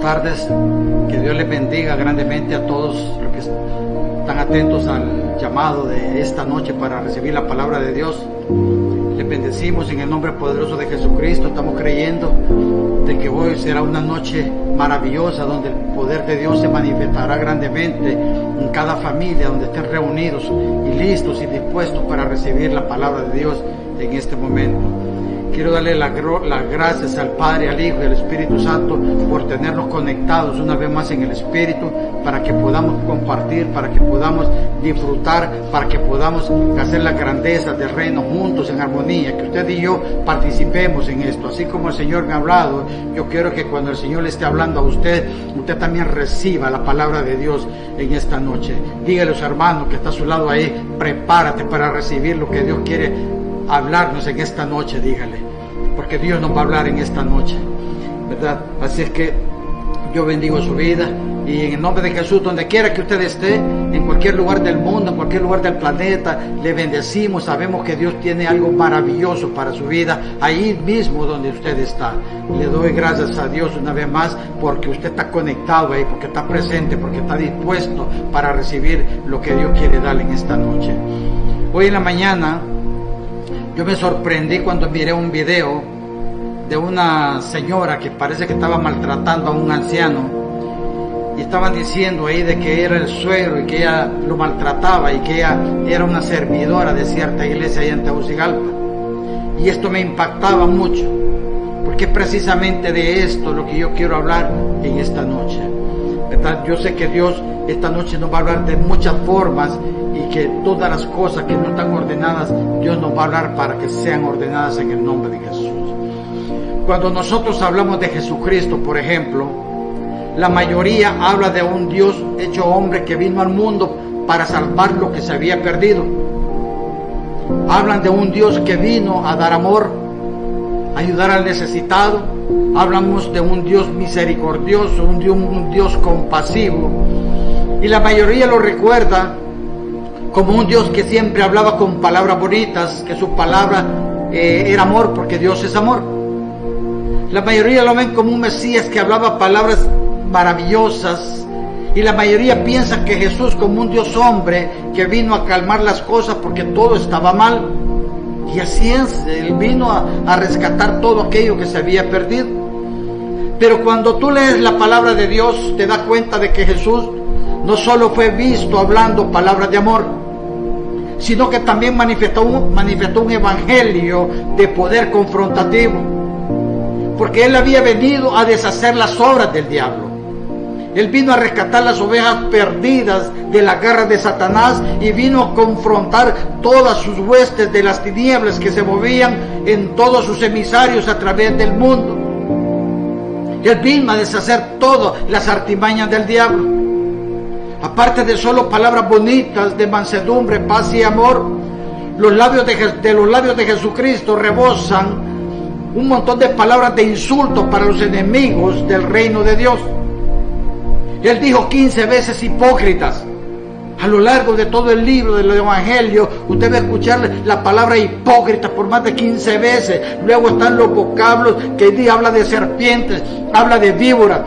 tardes. Que Dios les bendiga grandemente a todos los que están atentos al llamado de esta noche para recibir la palabra de Dios. Les bendecimos en el nombre poderoso de Jesucristo. Estamos creyendo de que hoy será una noche maravillosa donde el poder de Dios se manifestará grandemente en cada familia, donde estén reunidos y listos y dispuestos para recibir la palabra de Dios en este momento. Quiero darle las gracias al Padre, al Hijo y al Espíritu Santo por tenernos conectados una vez más en el Espíritu, para que podamos compartir, para que podamos disfrutar, para que podamos hacer las grandezas del reino juntos en armonía, que usted y yo participemos en esto. Así como el Señor me ha hablado, yo quiero que cuando el Señor le esté hablando a usted, usted también reciba la palabra de Dios en esta noche. Dígale a los hermanos que está a su lado ahí, prepárate para recibir lo que Dios quiere hablarnos en esta noche, dígale, porque Dios nos va a hablar en esta noche, ¿verdad? Así es que yo bendigo su vida y en el nombre de Jesús, donde quiera que usted esté, en cualquier lugar del mundo, en cualquier lugar del planeta, le bendecimos. Sabemos que Dios tiene algo maravilloso para su vida, ahí mismo donde usted está. Le doy gracias a Dios una vez más, porque usted está conectado ahí, porque está presente, porque está dispuesto para recibir lo que Dios quiere darle en esta noche. Hoy en la mañana, yo me sorprendí cuando miré un video de una señora que parece que estaba maltratando a un anciano, y estaban diciendo ahí de que era el suegro y que ella lo maltrataba y que ella era una servidora de cierta iglesia allá en Tegucigalpa. Y esto me impactaba mucho, porque es precisamente de esto lo que yo quiero hablar en esta noche, ¿verdad? Yo sé que Dios esta noche nos va a hablar de muchas formas, y que todas las cosas que no están ordenadas, Dios nos va a hablar para que sean ordenadas en el nombre de Jesús. Cuando nosotros hablamos de Jesucristo, por ejemplo, la mayoría habla de un Dios hecho hombre que vino al mundo para salvar lo que se había perdido. Hablan de un Dios que vino a dar amor, a ayudar al necesitado. Hablamos de un Dios misericordioso, un Dios compasivo. Y la mayoría lo recuerda como un Dios que siempre hablaba con palabras bonitas, que su palabra era amor, porque Dios es amor. La mayoría lo ven como un Mesías que hablaba palabras maravillosas, y la mayoría piensa que Jesús como un Dios hombre que vino a calmar las cosas porque todo estaba mal. Y así es, Él vino a rescatar todo aquello que se había perdido. Pero cuando tú lees la palabra de Dios, te das cuenta de que Jesús no solo fue visto hablando palabras de amor, sino que también manifestó un evangelio de poder confrontativo, porque Él había venido a deshacer las obras del diablo. Él vino a rescatar las ovejas perdidas de la garra de Satanás, y vino a confrontar todas sus huestes de las tinieblas que se movían en todos sus emisarios a través del mundo. Él vino a deshacer todas las artimañas del diablo. Aparte de solo palabras bonitas de mansedumbre, paz y amor, los labios de Jesucristo rebosan un montón de palabras de insultos para los enemigos del reino de Dios. Él dijo 15 veces hipócritas. A lo largo de todo el libro del Evangelio, usted va a escuchar la palabra hipócrita por más de 15 veces. Luego están los vocablos que habla de serpientes, habla de víboras.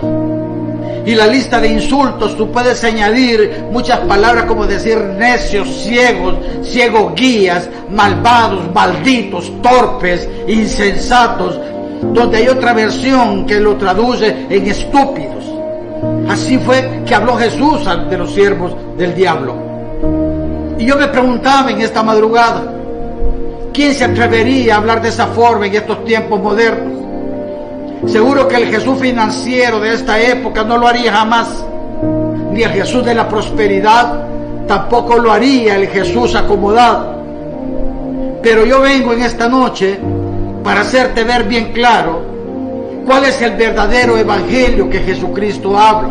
Y la lista de insultos, tú puedes añadir muchas palabras como decir necios, ciegos guías, malvados, malditos, torpes, insensatos, donde hay otra versión que lo traduce en estúpidos. Así fue que habló Jesús de los siervos del diablo. Y yo me preguntaba en esta madrugada, ¿quién se atrevería a hablar de esa forma en estos tiempos modernos? Seguro que el Jesús financiero de esta época no lo haría jamás, ni el Jesús de la prosperidad tampoco lo haría el Jesús acomodado. Pero yo vengo en esta noche para hacerte ver bien claro cuál es el verdadero evangelio que Jesucristo habla.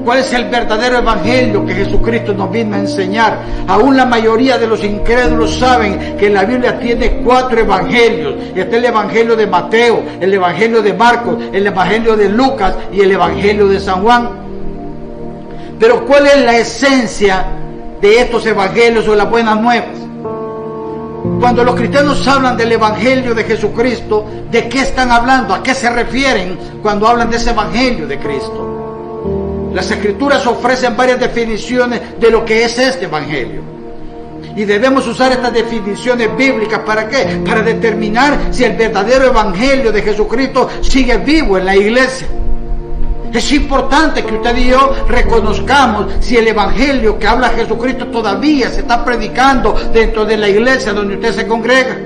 ¿Cuál es el verdadero evangelio que Jesucristo nos vino a enseñar? Aún la mayoría de los incrédulos saben que la Biblia tiene 4 evangelios. Está el evangelio de Mateo, el evangelio de Marcos, el evangelio de Lucas y el evangelio de San Juan. Pero ¿cuál es la esencia de estos evangelios o las buenas nuevas? Cuando los cristianos hablan del evangelio de Jesucristo, ¿de qué están hablando? ¿A qué se refieren cuando hablan de ese evangelio de Cristo? Las Escrituras ofrecen varias definiciones de lo que es este Evangelio. Y debemos usar estas definiciones bíblicas. ¿Para qué? Para determinar si el verdadero Evangelio de Jesucristo sigue vivo en la iglesia. Es importante que usted y yo reconozcamos si el Evangelio que habla Jesucristo todavía se está predicando dentro de la iglesia donde usted se congrega.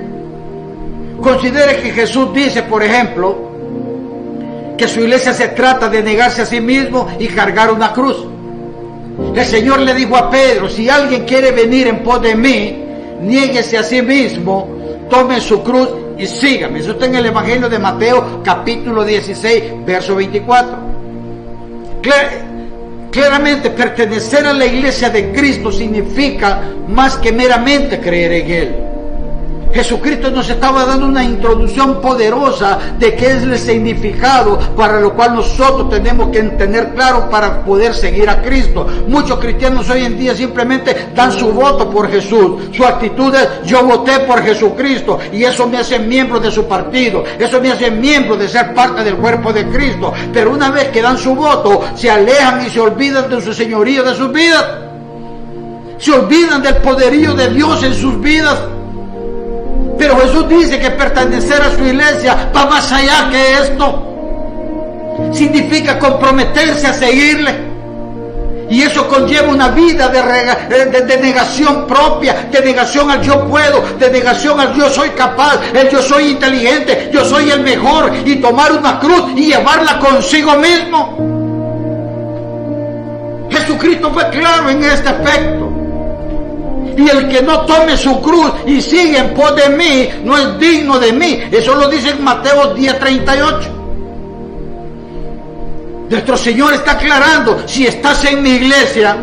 Considere que Jesús dice, por ejemplo, que su iglesia se trata de negarse a sí mismo y cargar una cruz. El Señor le dijo a Pedro, si alguien quiere venir en pos de mí, niéguese a sí mismo, tome su cruz y sígame. Eso está en el Evangelio de Mateo, capítulo 16, verso 24. Claramente, pertenecer a la iglesia de Cristo significa más que meramente creer en Él. Jesucristo nos estaba dando una introducción poderosa de qué es el significado para lo cual nosotros tenemos que tener claro para poder seguir a Cristo. Muchos cristianos hoy en día simplemente dan su voto por Jesús. Su actitud es, yo voté por Jesucristo y eso me hace miembro de su partido, eso me hace miembro de ser parte del cuerpo de Cristo. Pero una vez que dan su voto, se alejan y se olvidan de su señorío de sus vidas. Se olvidan del poderío de Dios en sus vidas. Pero Jesús dice que pertenecer a su iglesia va más allá que esto. Significa comprometerse a seguirle. Y eso conlleva una vida de negación propia, de negación al yo puedo, de negación al yo soy capaz, el yo soy inteligente, yo soy el mejor, y tomar una cruz y llevarla consigo mismo. Jesucristo fue claro en este aspecto. Y el que no tome su cruz y sigue en pos de mí, no es digno de mí. Eso lo dice en Mateo 10:38. Nuestro Señor está aclarando, si estás en mi iglesia,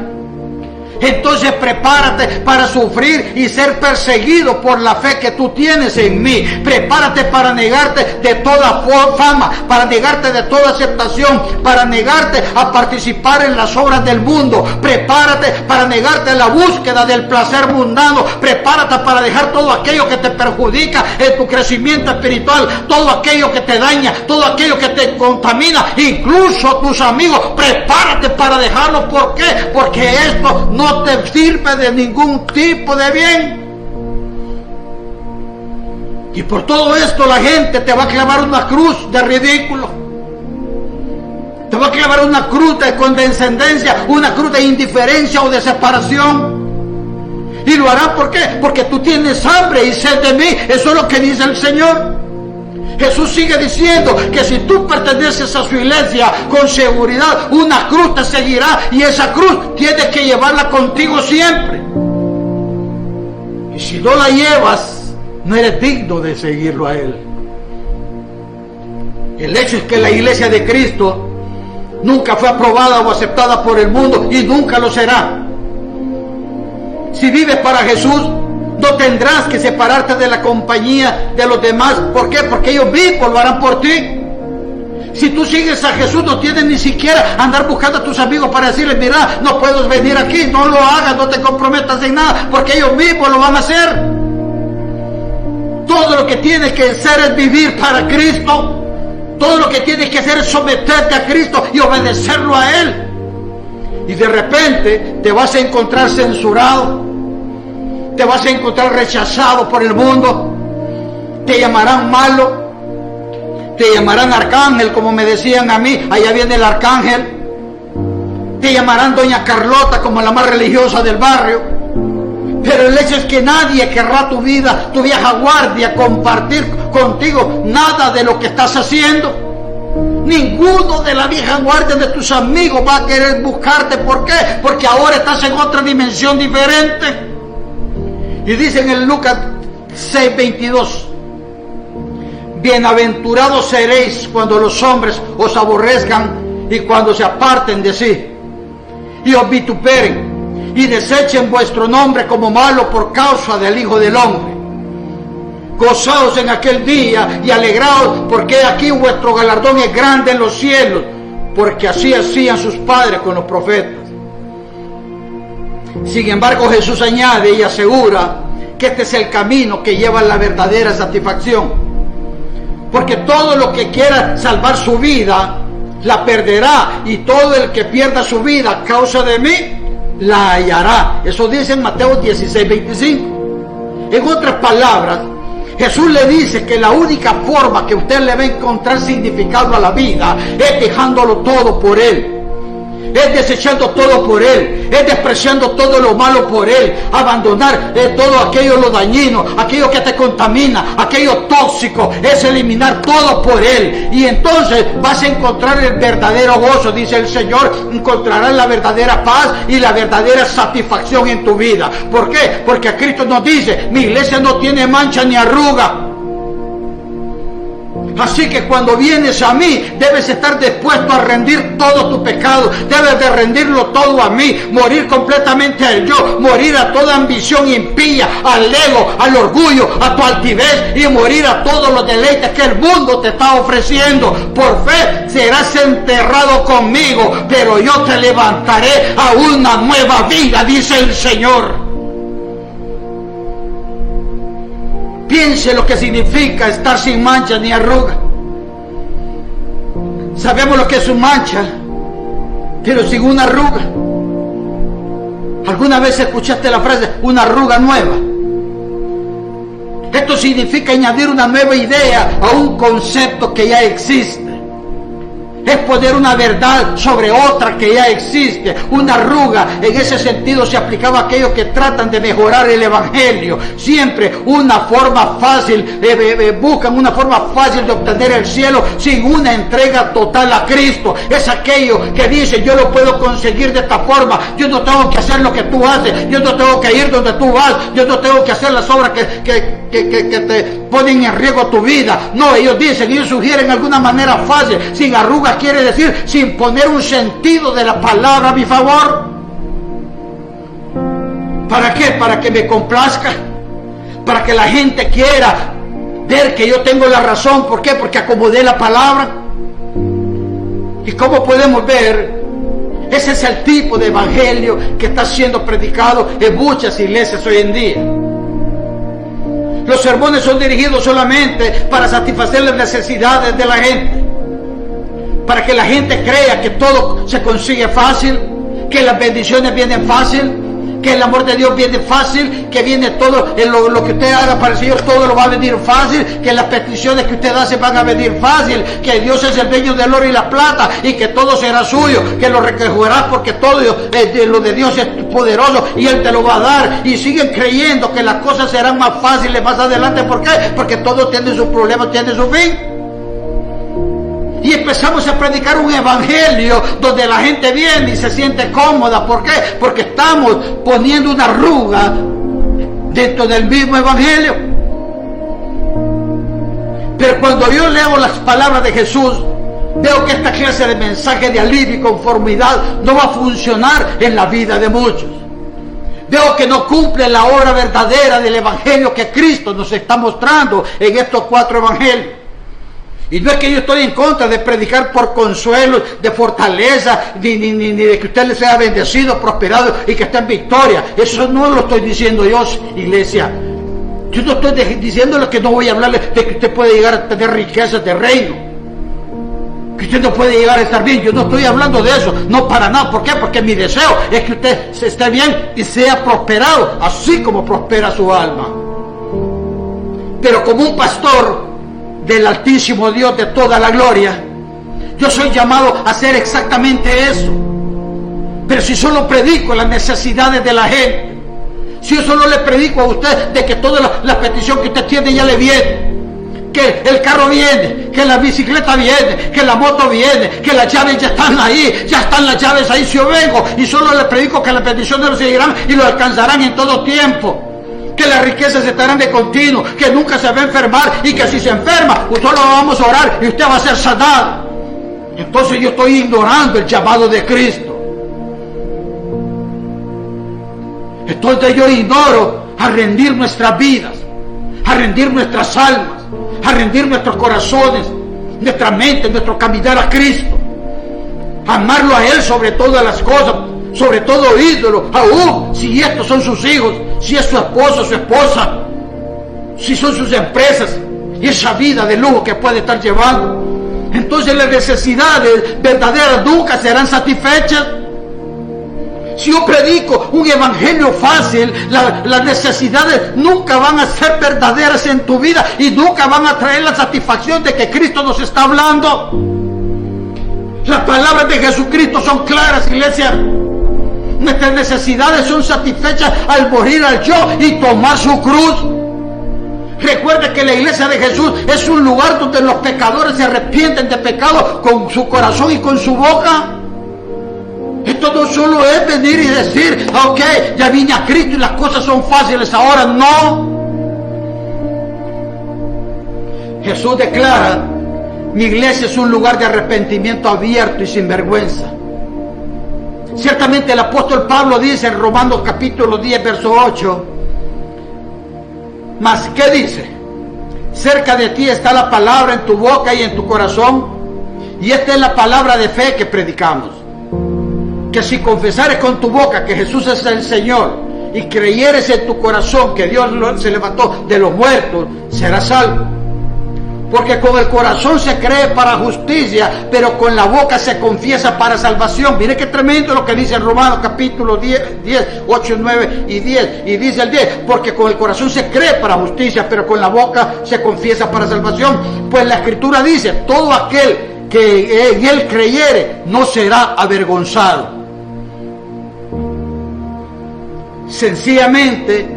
entonces prepárate para sufrir y ser perseguido por la fe que tú tienes en mí. Prepárate para negarte de toda fama, para negarte de toda aceptación, para negarte a participar en las obras del mundo. Prepárate para negarte a la búsqueda del placer mundano. Prepárate para dejar todo aquello que te perjudica en tu crecimiento espiritual, todo aquello que te daña, todo aquello que te contamina, incluso tus amigos. Prepárate para dejarlo. ¿Por qué? Porque esto no te sirve de ningún tipo de bien. Y por todo esto la gente te va a clavar una cruz de ridículo, te va a clavar una cruz de condescendencia, una cruz de indiferencia o de separación. Y lo harán, ¿por qué? Porque tú tienes hambre y sed de mí. Eso es lo que dice el Señor. Jesús sigue diciendo que si tú perteneces a su iglesia, con seguridad una cruz te seguirá, y esa cruz tienes que llevarla contigo siempre. Y si no la llevas, no eres digno de seguirlo a Él. El hecho es que la iglesia de Cristo nunca fue aprobada o aceptada por el mundo y nunca lo será. Si vives para Jesús, no tendrás que separarte de la compañía de los demás. ¿Por qué? Porque ellos mismos lo harán por ti. Si tú sigues a Jesús, no tienes ni siquiera andar buscando a tus amigos para decirles, mira, no puedes venir aquí, no lo hagas, no te comprometas en nada, porque ellos mismos lo van a hacer. Todo lo que tienes que hacer es vivir para Cristo. Todo lo que tienes que hacer es someterte a Cristo y obedecerlo a Él. Y de repente te vas a encontrar censurado, te vas a encontrar rechazado por el mundo, te llamarán malo, te llamarán arcángel, como me decían a mí, allá viene el arcángel, te llamarán doña Carlota, como la más religiosa del barrio. Pero el hecho es que nadie querrá tu vida, tu vieja guardia, compartir contigo nada de lo que estás haciendo. Ninguno de la vieja guardia de tus amigos va a querer buscarte. ¿Por qué? Porque ahora estás en otra dimensión diferente. Y dice en el Lucas 6:22, bienaventurados seréis cuando los hombres os aborrezcan y cuando se aparten de sí y os vituperen y desechen vuestro nombre como malo por causa del Hijo del Hombre. Gozaos en aquel día y alegraos, porque aquí vuestro galardón es grande en los cielos, porque así hacían sus padres con los profetas. Sin embargo, Jesús añade y asegura que este es el camino que lleva a la verdadera satisfacción. Porque todo lo que quiera salvar su vida la perderá, y todo el que pierda su vida a causa de mí, la hallará. Eso dice en Mateo 16:25. En otras palabras, Jesús le dice que la única forma que usted le va a encontrar significado a la vida es dejándolo todo por Él. Es desechando todo por Él, es despreciando todo lo malo por Él, abandonar todo aquello lo dañino, aquello que te contamina, aquello tóxico, es eliminar todo por Él. Y entonces vas a encontrar el verdadero gozo, dice el Señor, encontrarás la verdadera paz y la verdadera satisfacción en tu vida. ¿Por qué? Porque Cristo nos dice, mi iglesia no tiene mancha ni arruga. Así que cuando vienes a mí, debes estar dispuesto a rendir todo tu pecado, debes de rendirlo todo a mí, morir completamente al yo, morir a toda ambición impía, al ego, al orgullo, a tu altivez, y morir a todos los deleites que el mundo te está ofreciendo. Por fe serás enterrado conmigo, pero yo te levantaré a una nueva vida, dice el Señor. Piense lo que significa estar sin mancha ni arruga. Sabemos lo que es una mancha, pero sin una arruga. ¿Alguna vez escuchaste la frase, una arruga nueva? Esto significa añadir una nueva idea a un concepto que ya existe. Es poner una verdad sobre otra que ya existe. Una arruga, en ese sentido, se aplicaba a aquellos que tratan de mejorar el Evangelio. Siempre una forma fácil, buscan una forma fácil de obtener el cielo sin una entrega total a Cristo. Es aquello que dice, yo lo puedo conseguir de esta forma. Yo no tengo que hacer lo que tú haces. Yo no tengo que ir donde tú vas. Yo no tengo que hacer las obras que te ponen en riesgo tu vida. No, ellos dicen, ellos sugieren alguna manera fácil, sin arrugas, quiere decir sin poner un sentido de la palabra a mi favor. ¿Para qué? Para que me complazca, para que la gente quiera ver que yo tengo la razón. ¿Por qué? Porque acomodé la palabra. Y como podemos ver, ese es el tipo de evangelio que está siendo predicado en muchas iglesias hoy en día. Los sermones son dirigidos solamente para satisfacer las necesidades de la gente, para que la gente crea que todo se consigue fácil, que las bendiciones vienen fácil, que el amor de Dios viene fácil, que viene todo, lo que usted haga para el Señor, todo lo va a venir fácil, que las peticiones que usted hace van a venir fácil, que Dios es el dueño del oro y la plata, y que todo será suyo, que lo recogerás porque todo lo de Dios es poderoso y Él te lo va a dar. Y siguen creyendo que las cosas serán más fáciles más adelante. ¿Por qué? Porque todo tiene sus problemas, tiene su fin. Y empezamos a predicar un evangelio donde la gente viene y se siente cómoda. ¿Por qué? Porque estamos poniendo una arruga dentro del mismo evangelio. Pero cuando yo leo las palabras de Jesús, veo que esta clase de mensaje de alivio y conformidad no va a funcionar en la vida de muchos. Veo que no cumple la obra verdadera del evangelio que Cristo nos está mostrando en estos 4 evangelios. Y no es que yo estoy en contra de predicar por consuelo, de fortaleza, ni de que usted le sea bendecido, prosperado y que esté en victoria. Eso no lo estoy diciendo yo, iglesia. Yo no estoy diciéndole que no voy a hablarle de que usted puede llegar a tener riquezas de reino, que usted no puede llegar a estar bien. Yo no estoy hablando de eso, no, para nada. ¿Por qué? Porque mi deseo es que usted esté bien y sea prosperado, así como prospera su alma. Pero como un pastor del Altísimo Dios de toda la gloria, yo soy llamado a hacer exactamente eso. Pero si solo predico las necesidades de la gente, si yo solo le predico a usted de que toda la petición que usted tiene ya le viene, que el carro viene, que la bicicleta viene, que la moto viene, que las llaves ya están ahí, ya están las llaves ahí, si yo vengo y solo le predico que las peticiones lo seguirán y lo alcanzarán en todo tiempo, que las riquezas estarán de continuo, que nunca se va a enfermar y que si se enferma, pues solo vamos a orar y usted va a ser sanado. Entonces yo estoy ignorando el llamado de Cristo. Entonces yo ignoro a rendir nuestras vidas, a rendir nuestras almas, a rendir nuestros corazones, nuestra mente, nuestro caminar a Cristo, amarlo a Él sobre todas las cosas, sobre todo ídolo, aún si estos son sus hijos, si es su esposo, su esposa, si son sus empresas y esa vida de lujo que puede estar llevando. entonces las necesidades verdaderas nunca serán satisfechas. Si yo predico un evangelio fácil, las necesidades nunca van a ser verdaderas en tu vida y nunca van a traer la satisfacción de que Cristo nos está hablando. Las palabras de Jesucristo son claras, iglesia. Nuestras necesidades son satisfechas al morir al yo y tomar su cruz. Recuerde que la iglesia de Jesús es un lugar donde los pecadores se arrepienten de pecado con su corazón y con su boca. Esto no solo es venir y decir, ok, ya vine a Cristo y las cosas son fáciles ahora. No. Jesús declara, mi iglesia es un lugar de arrepentimiento abierto y sin vergüenza. Ciertamente el apóstol Pablo dice en Romanos capítulo 10, verso 8, mas ¿qué dice? Cerca de ti está la palabra en tu boca y en tu corazón, y esta es la palabra de fe que predicamos. Que si confesares con tu boca que Jesús es el Señor y creyeres en tu corazón que Dios se levantó de los muertos, serás salvo. Porque con el corazón se cree para justicia, pero con la boca se confiesa para salvación. Mire qué tremendo lo que dice en Romanos capítulo 10, 8, 9 y 10. Y dice el 10, porque con el corazón se cree para justicia, pero con la boca se confiesa para salvación. Pues la Escritura dice, todo aquel que en él creyere no será avergonzado. Sencillamente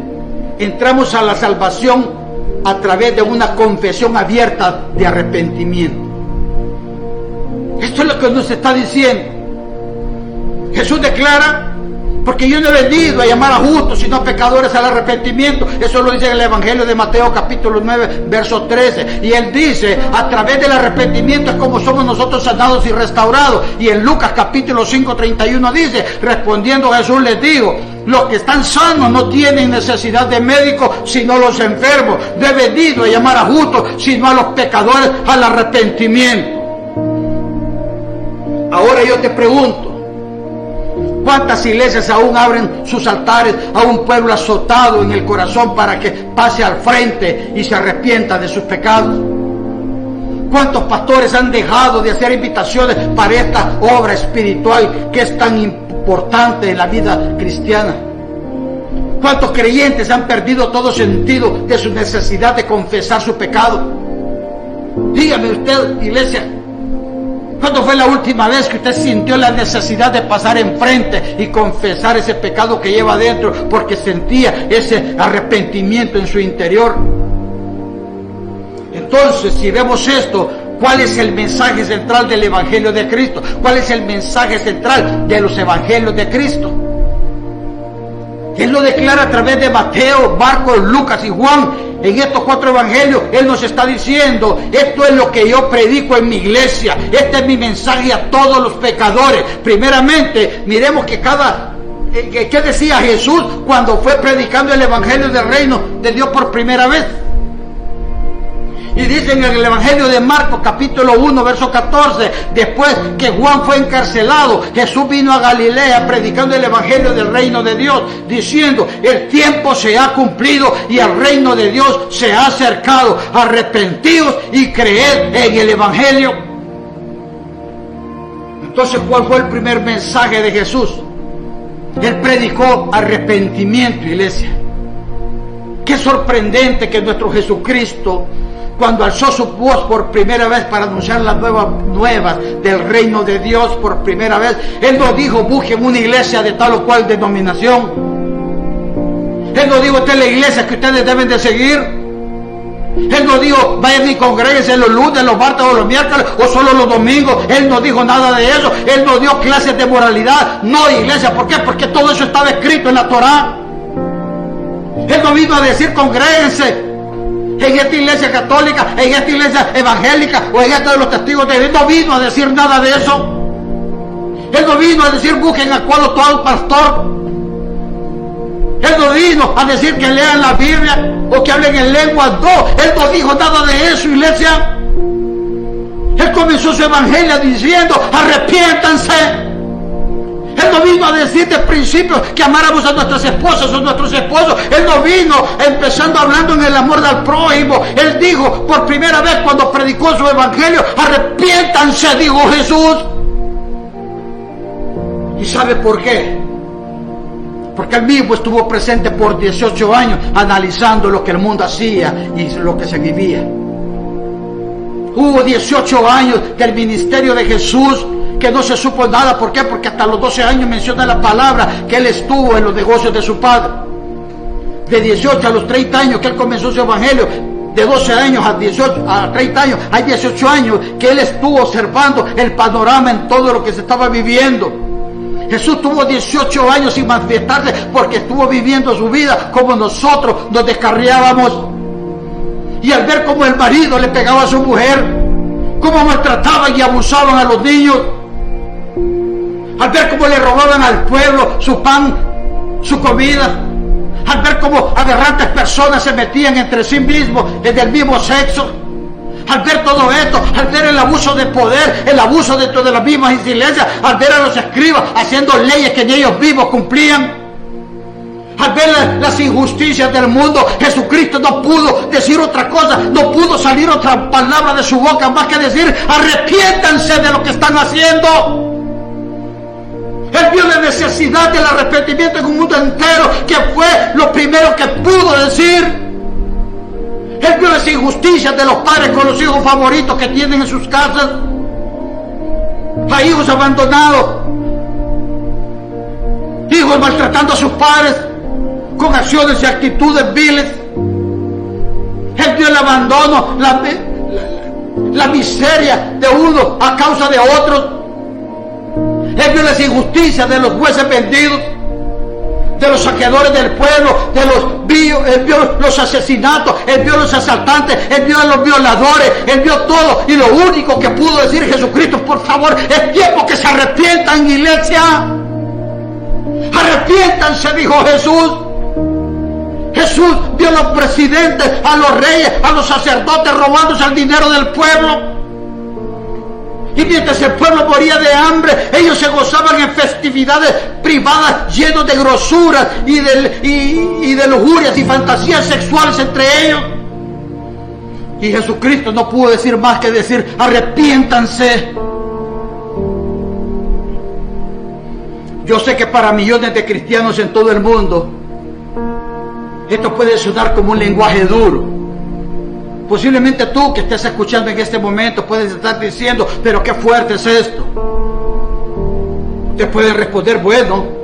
entramos a la salvación a través de una confesión abierta de arrepentimiento. Esto es lo que nos está diciendo. Jesús declara, porque yo no he venido a llamar a justos sino a pecadores al arrepentimiento. Eso lo dice en el Evangelio de Mateo capítulo 9 verso 13. Y él dice, a través del arrepentimiento es como somos nosotros sanados y restaurados. Y en Lucas capítulo 5 31 dice, respondiendo Jesús les dijo, los que están sanos no tienen necesidad de médico sino los enfermos. No he venido a llamar a justos sino a los pecadores al arrepentimiento. Ahora yo te pregunto, ¿cuántas iglesias aún abren sus altares a un pueblo azotado en el corazón para que pase al frente y se arrepienta de sus pecados? ¿Cuántos pastores han dejado de hacer invitaciones para esta obra espiritual que es tan importante en la vida cristiana? ¿Cuántos creyentes han perdido todo sentido de su necesidad de confesar su pecado? Dígame usted, iglesia, ¿cuándo fue la última vez que usted sintió la necesidad de pasar enfrente y confesar ese pecado que lleva adentro porque sentía ese arrepentimiento en su interior? Entonces, si vemos esto, ¿cuál es el mensaje central del Evangelio de Cristo? ¿Cuál es el mensaje central de los Evangelios de Cristo? Él lo declara a través de Mateo, Marcos, Lucas y Juan. En estos 4 evangelios, Él nos está diciendo, esto es lo que yo predico en mi iglesia. Este es mi mensaje a todos los pecadores. Primeramente, miremos que ¿qué decía Jesús cuando fue predicando el evangelio del reino de Dios por primera vez? Y dice en el Evangelio de Marcos capítulo 1 verso 14, después que Juan fue encarcelado, Jesús vino a Galilea predicando el Evangelio del reino de Dios, diciendo, el tiempo se ha cumplido y el reino de Dios se ha acercado, arrepentidos y creed en el Evangelio. Entonces, ¿cuál fue el primer mensaje de Jesús? Él predicó arrepentimiento, iglesia. Qué sorprendente que nuestro Jesucristo, cuando alzó su voz por primera vez para anunciar las nuevas del reino de Dios por primera vez, Él no dijo, busquen una iglesia de tal o cual denominación. Él no dijo, esta es la iglesia que ustedes deben de seguir. Él no dijo, vayan y congréguense los lunes, los martes o los miércoles o solo los domingos. Él no dijo nada de eso. Él no dio clases de moralidad. No, iglesia, ¿por qué? Porque todo eso estaba escrito en la Torá. Él no vino a decir, congréguense en esta iglesia católica, en esta iglesia evangélica o en esta de los testigos de Jehová. Él no vino a decir nada de eso. Él no vino a decir busquen a cual o tal pastor. Él no vino a decir que lean la Biblia o que hablen en lenguas. No, Él no dijo nada de eso, iglesia. Él comenzó su evangelio diciendo, arrepiéntanse. Él no vino a decir de principio que amáramos a nuestras esposas o nuestros esposos. Él no vino empezando hablando en el amor del prójimo. Él dijo por primera vez cuando predicó su evangelio: arrepiéntanse, dijo Jesús. ¿Y sabe por qué? Porque él mismo estuvo presente por 18 años analizando lo que el mundo hacía y lo que se vivía. Hubo 18 años del ministerio de Jesús que no se supo nada. ¿Por qué? Porque hasta los 12 años menciona la palabra que él estuvo en los negocios de su padre. De 18 a los 30 años que él comenzó su evangelio. De 12 años a 30 años, hay 18 años que él estuvo observando el panorama en todo lo que se estaba viviendo. Jesús tuvo 18 años sin manifestarse porque estuvo viviendo su vida como nosotros nos descarriábamos. Y al ver cómo el marido le pegaba a su mujer, cómo maltrataban y abusaban a los niños, al ver cómo le robaban al pueblo su pan, su comida, al ver cómo aberrantes personas se metían entre sí mismos, del mismo sexo, al ver todo esto, al ver el abuso de poder, el abuso dentro de las mismas iglesias, al ver a los escribas haciendo leyes que ni ellos mismos cumplían, al ver las injusticias del mundo, Jesucristo no pudo decir otra cosa, no pudo salir otra palabra de su boca más que decir: arrepiéntanse de lo que están haciendo. Él vio la necesidad del arrepentimiento en un mundo entero, que fue lo primero que pudo decir. Él vio las injusticias de los padres con los hijos favoritos que tienen en sus casas, a hijos abandonados, hijos maltratando a sus padres con acciones y actitudes viles. Él vio el abandono, la miseria de uno a causa de otros. Él vio las injusticias de los jueces vendidos, de los saqueadores del pueblo, él vio los asesinatos, él vio los asaltantes, él vio a los violadores, él vio todo. Y lo único que pudo decir Jesucristo: por favor, es tiempo que se arrepientan, iglesia. Arrepiéntanse, dijo Jesús. Jesús vio a los presidentes, a los reyes, a los sacerdotes robándose el dinero del pueblo. Y mientras el pueblo moría de hambre, ellos se gozaban en festividades privadas llenos de grosuras y de lujurias y fantasías sexuales entre ellos. Y Jesucristo no pudo decir más que decir: arrepiéntanse. Yo sé que para millones de cristianos en todo el mundo esto puede sonar como un lenguaje duro. Posiblemente tú que estés escuchando en este momento puedes estar diciendo: pero qué fuerte es esto. Te pueden responder: bueno,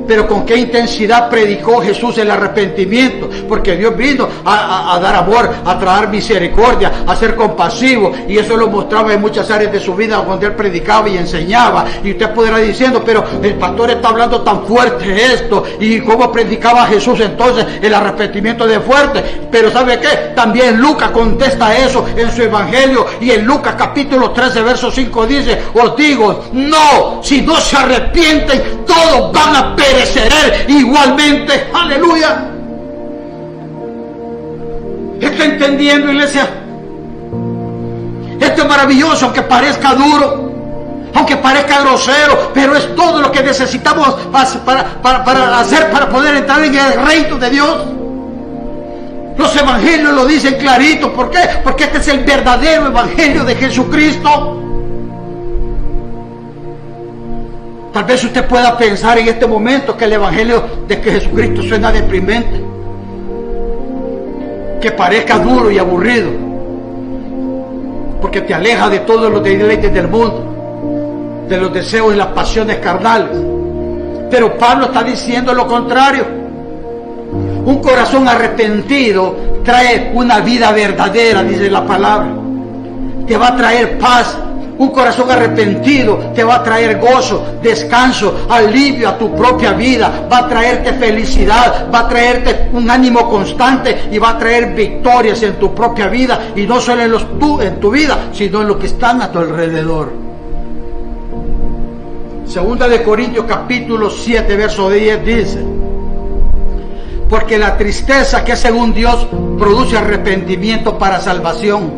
pero con qué intensidad predicó Jesús el arrepentimiento, porque Dios vino a dar amor, a traer misericordia, a ser compasivo, y eso lo mostraba en muchas áreas de su vida cuando él predicaba y enseñaba. Y usted podrá diciendo: pero el pastor está hablando tan fuerte esto, y cómo predicaba Jesús entonces el arrepentimiento de fuerte. Pero ¿sabe qué? También Lucas contesta eso en su evangelio, y en Lucas capítulo 13 verso 5 dice: os digo, no, si no se arrepienten, todos van a perecer igualmente. Aleluya. ¿Está entendiendo, iglesia? Esto es maravilloso, aunque parezca duro, aunque parezca grosero, pero es todo lo que necesitamos para hacer para poder entrar en el reino de Dios. Los evangelios lo dicen clarito. ¿Por qué? Porque este es el verdadero evangelio de Jesucristo. Tal vez usted pueda pensar en este momento que el evangelio de que Jesucristo suena deprimente, que parezca duro y aburrido, porque te aleja de todos los deleites del mundo, de los deseos y las pasiones carnales. Pero Pablo está diciendo lo contrario. Un corazón arrepentido trae una vida verdadera, dice la palabra. Te va a traer paz. Un corazón arrepentido te va a traer gozo, descanso, alivio a tu propia vida. Va a traerte felicidad, va a traerte un ánimo constante y va a traer victorias en tu propia vida. Y no solo en tu vida, sino en los que están a tu alrededor. Segunda de Corintios capítulo 7 verso 10 dice: porque la tristeza que según Dios produce arrepentimiento para salvación.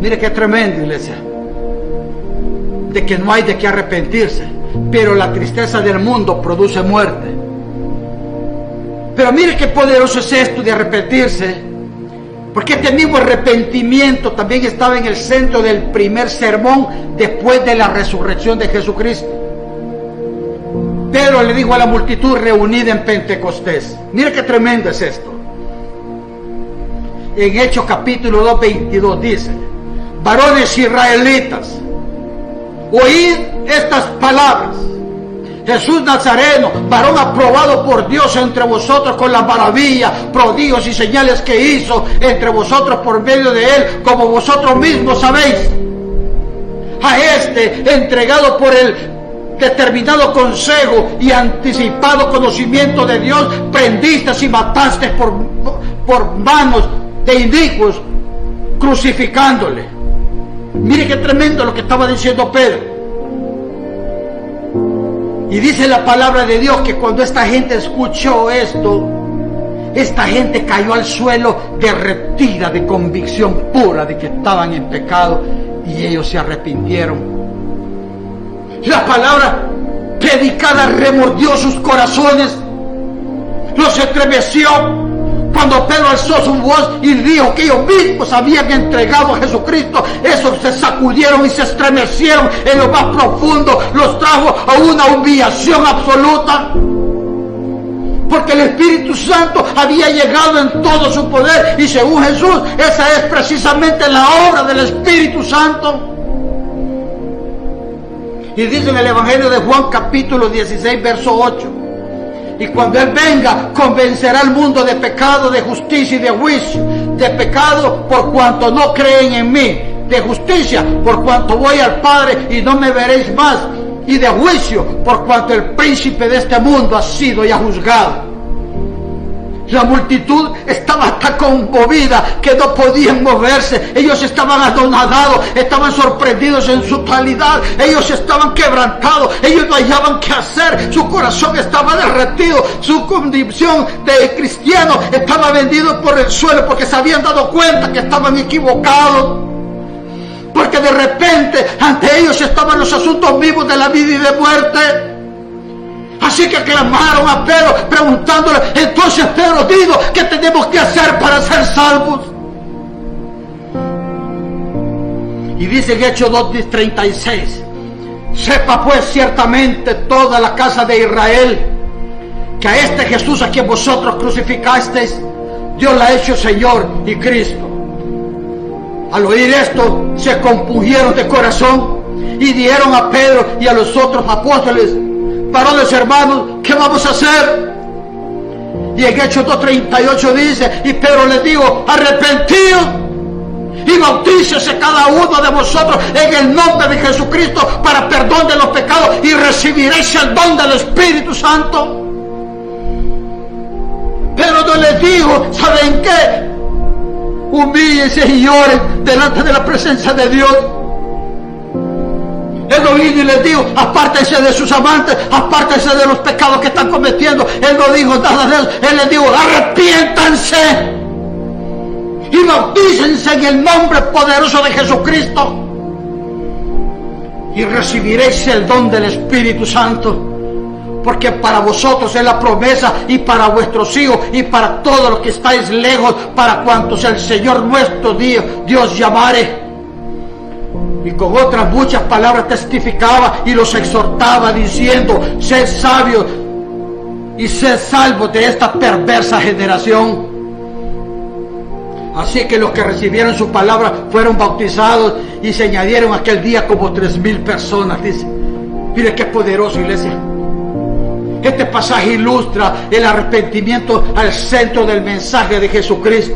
Mire qué tremendo, iglesia. De que no hay de qué arrepentirse. pero la tristeza del mundo produce muerte. Pero mire qué poderoso es esto de arrepentirse, porque este mismo arrepentimiento también estaba en el centro del primer sermón después de la resurrección de Jesucristo. Pedro le dijo a la multitud reunida en Pentecostés. Mire qué tremendo es esto. En Hechos capítulo 2, 22 dice: varones israelitas, oíd estas palabras. Jesús Nazareno, varón aprobado por Dios entre vosotros con las maravillas, prodigios y señales que hizo entre vosotros por medio de él, como vosotros mismos sabéis. A este, entregado por el determinado consejo y anticipado conocimiento de Dios, prendiste y mataste por manos de inicuos, crucificándole. Mire qué tremendo lo que estaba diciendo Pedro. Y dice la palabra de Dios que cuando esta gente escuchó esto, esta gente cayó al suelo derretida de convicción pura de que estaban en pecado, y ellos se arrepintieron. La palabra predicada remordió sus corazones, los estremeció. Cuando Pedro alzó su voz y dijo que ellos mismos habían entregado a Jesucristo, esos se sacudieron y se estremecieron en lo más profundo, los trajo a una humillación absoluta. Porque el Espíritu Santo había llegado en todo su poder, y según Jesús, esa es precisamente la obra del Espíritu Santo. Y dice en el Evangelio de Juan capítulo 16, verso 8: y cuando Él venga, convencerá al mundo de pecado, de justicia y de juicio. De pecado, por cuanto no creen en mí; de justicia, por cuanto voy al Padre y no me veréis más; y de juicio, por cuanto el príncipe de este mundo ha sido ya juzgado. La multitud estaba tan conmovida que no podían moverse. Ellos estaban anonadados, estaban sorprendidos en su totalidad. Ellos estaban quebrantados, ellos no hallaban qué hacer. Su corazón estaba derretido, su condición de cristiano estaba vendido por el suelo, porque se habían dado cuenta que estaban equivocados. Porque de repente ante ellos estaban los asuntos vivos de la vida y de muerte. Así que clamaron a Pedro preguntándole: entonces Pedro, dinos, ¿qué tenemos que hacer para ser salvos? Y dice en Hechos 2:36: sepa pues ciertamente toda la casa de Israel que a este Jesús a quien vosotros crucificasteis, Dios la ha hecho Señor y Cristo. Al oír esto, se compungieron de corazón y dijeron a Pedro y a los otros apóstoles: varones hermanos, ¿qué vamos a hacer? Y en Hechos 2:38 dice: y Pedro les dijo: arrepentidos y bautícese cada uno de vosotros en el nombre de Jesucristo para perdón de los pecados, y recibiréis el don del Espíritu Santo. Pero no les dijo: ¿saben qué? Humíllense y lloren delante de la presencia de Dios. Él no vino y les dijo: apártense de sus amantes, apártense de los pecados que están cometiendo. Él no dijo nada de eso. Él les dijo: arrepiéntanse y bautícense en el nombre poderoso de Jesucristo, y recibiréis el don del Espíritu Santo. Porque para vosotros es la promesa, y para vuestros hijos, y para todos los que estáis lejos, para cuantos el Señor nuestro Dios llamare. Y con otras muchas palabras testificaba y los exhortaba, diciendo: sed sabios y sed salvos de esta perversa generación. Así que los que recibieron su palabra fueron bautizados, y se añadieron aquel día como 3,000 personas. Dice, mire qué poderoso, iglesia. Este pasaje ilustra el arrepentimiento al centro del mensaje de Jesucristo.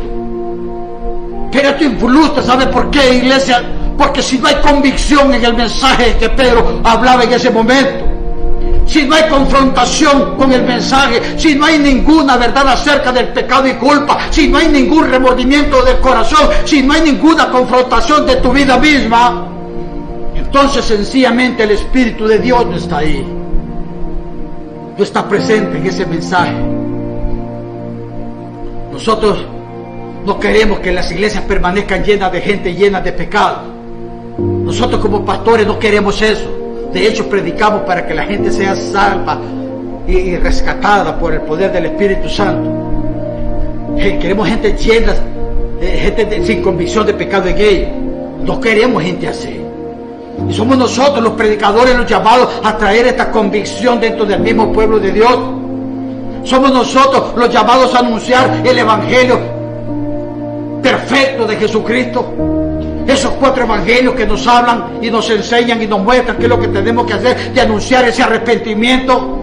Pero esto ilustra, ¿sabe por qué, iglesia? Porque si no hay convicción en el mensaje que Pedro hablaba en ese momento, si no hay confrontación con el mensaje, si no hay ninguna verdad acerca del pecado y culpa, si no hay ningún remordimiento del corazón, si no hay ninguna confrontación de tu vida misma, entonces sencillamente el Espíritu de Dios no está ahí, no está presente en ese mensaje. Nosotros no queremos que las iglesias permanezcan llenas de gente llena de pecado. Nosotros como pastores no queremos eso. De hecho, predicamos para que la gente sea salva y rescatada por el poder del Espíritu Santo. Queremos gente llena, gente sin convicción de pecado en ellos. No queremos gente así. Y somos nosotros los predicadores, los llamados a traer esta convicción dentro del mismo pueblo de Dios. Somos nosotros los llamados a anunciar el Evangelio perfecto de Jesucristo. Esos 4 evangelios que nos hablan y nos enseñan y nos muestran qué es lo que tenemos que hacer, de anunciar ese arrepentimiento,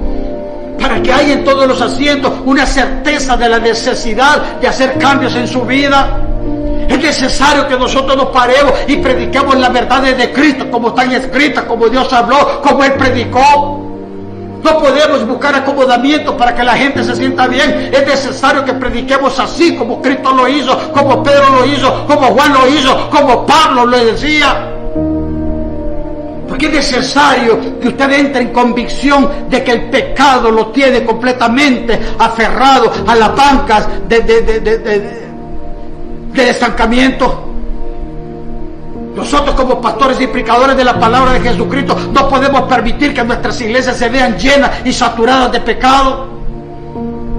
para que haya en todos los asientos una certeza de la necesidad de hacer cambios en su vida. Es necesario que nosotros nos paremos y prediquemos las verdades de Cristo, como están escritas, como Dios habló, como Él predicó. No podemos buscar acomodamiento para que la gente se sienta bien. Es necesario que prediquemos así, como Cristo lo hizo, como Pedro lo hizo, como Juan lo hizo, como Pablo lo decía. Porque es necesario que usted entre en convicción de que el pecado lo tiene completamente aferrado a las bancas de estancamiento. Nosotros como pastores y predicadores de la palabra de Jesucristo no podemos permitir que nuestras iglesias se vean llenas y saturadas de pecado,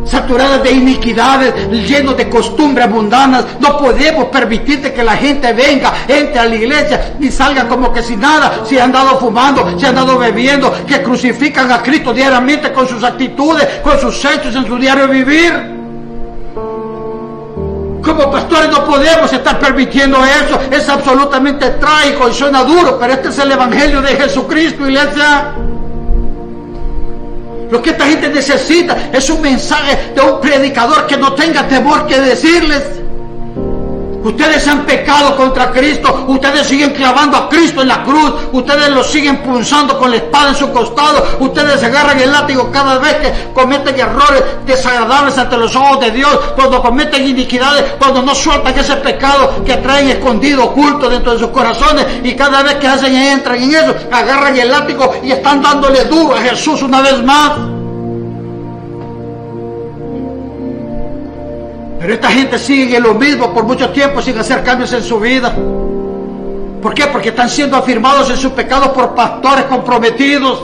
saturadas de iniquidades, llenos de costumbres mundanas. No podemos permitir que la gente venga, entre a la iglesia y salga como que sin nada, si han andado fumando, si han andado bebiendo, que crucifican a Cristo diariamente con sus actitudes, con sus hechos en su diario vivir. Como pastores no podemos estar permitiendo eso. Es absolutamente trágico y suena duro, pero este es el Evangelio de Jesucristo, iglesia. Lo que esta gente necesita es un mensaje de un predicador que no tenga temor que decirles: ustedes han pecado contra Cristo, ustedes siguen clavando a Cristo en la cruz, ustedes lo siguen punzando con la espada en su costado, ustedes agarran el látigo cada vez que cometen errores desagradables ante los ojos de Dios, cuando cometen iniquidades, cuando no sueltan ese pecado que traen escondido, oculto dentro de sus corazones, y cada vez que hacen y entran en eso, agarran el látigo y están dándole duro a Jesús una vez más. Pero esta gente sigue en lo mismo por mucho tiempo sin hacer cambios en su vida. ¿Por qué? Porque están siendo afirmados en sus pecados por pastores comprometidos,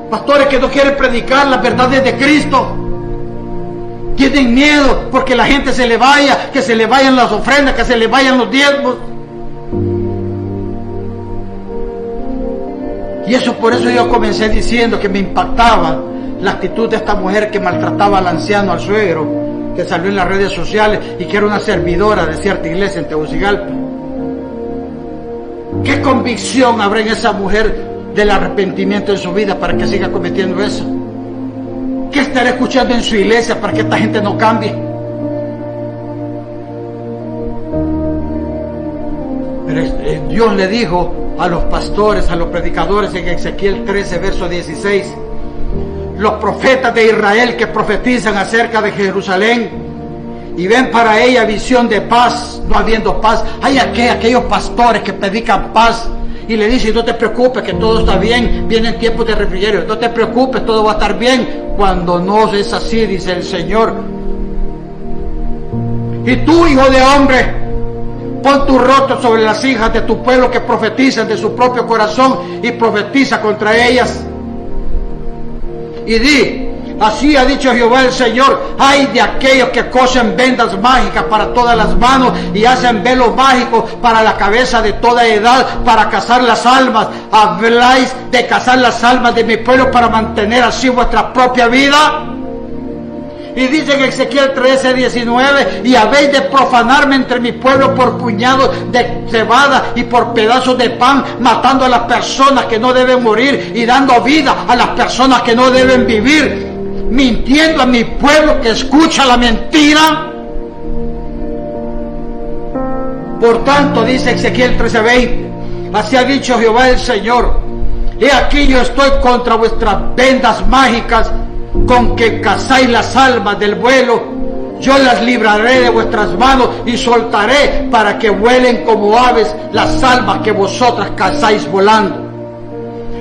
pastores que no quieren predicar las verdades de Cristo. Tienen miedo porque la gente se le vaya, que se le vayan las ofrendas, que se le vayan los diezmos. Y eso, por eso yo comencé diciendo que me impactaba la actitud de esta mujer que maltrataba al anciano, al suegro, que salió en las redes sociales y que era una servidora de cierta iglesia en Tegucigalpa. ¿Qué convicción habrá en esa mujer del arrepentimiento en su vida para que siga cometiendo eso? ¿Qué estará escuchando en su iglesia para que esta gente no cambie? Pero Dios le dijo a los pastores, a los predicadores en Ezequiel 13, verso 16: los profetas de Israel que profetizan acerca de Jerusalén y ven para ella visión de paz, no habiendo paz. Hay aquellos pastores que predican paz y le dicen: no te preocupes, que todo está bien, vienen tiempos de refrigerio, no te preocupes, todo va a estar bien, cuando no es así, dice el Señor. Y tú, hijo de hombre, pon tu rostro sobre las hijas de tu pueblo que profetizan de su propio corazón y profetiza contra ellas. Y di: así ha dicho Jehová el Señor, ay de aquellos que cosen vendas mágicas para todas las manos y hacen velos mágicos para la cabeza de toda edad, para cazar las almas. ¿Habláis de cazar las almas de mi pueblo para mantener así vuestra propia vida? Y dice en Ezequiel 13, 19: y habéis de profanarme entre mi pueblo por puñados de cebada y por pedazos de pan, matando a las personas que no deben morir y dando vida a las personas que no deben vivir, mintiendo a mi pueblo que escucha la mentira. Por tanto, dice Ezequiel 13, 20: así ha dicho Jehová el Señor, he aquí yo estoy contra vuestras vendas mágicas con que cazáis las almas del vuelo. Yo las libraré de vuestras manos y soltaré para que vuelen como aves las almas que vosotras cazáis volando.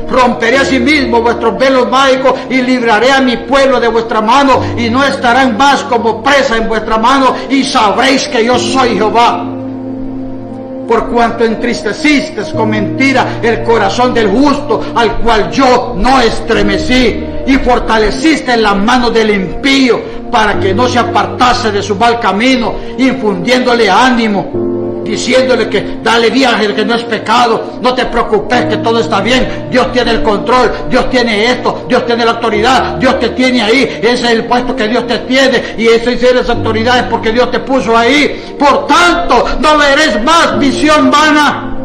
Romperé asimismo vuestros velos mágicos y libraré a mi pueblo de vuestra mano, y no estarán más como presa en vuestra mano, y sabréis que yo soy Jehová. por cuanto entristeciste con mentira el corazón del justo, al cual yo no estremecí, y fortaleciste la mano del impío para que no se apartase de su mal camino, infundiéndole ánimo, diciéndole que dale viaje, que no es pecado, no te preocupes, que todo está bien, Dios tiene el control, Dios tiene esto, Dios tiene la autoridad, Dios te tiene ahí, ese es el puesto que Dios te tiene, y eso es esa autoridad es porque Dios te puso ahí. Por tanto, no veréis más visión vana,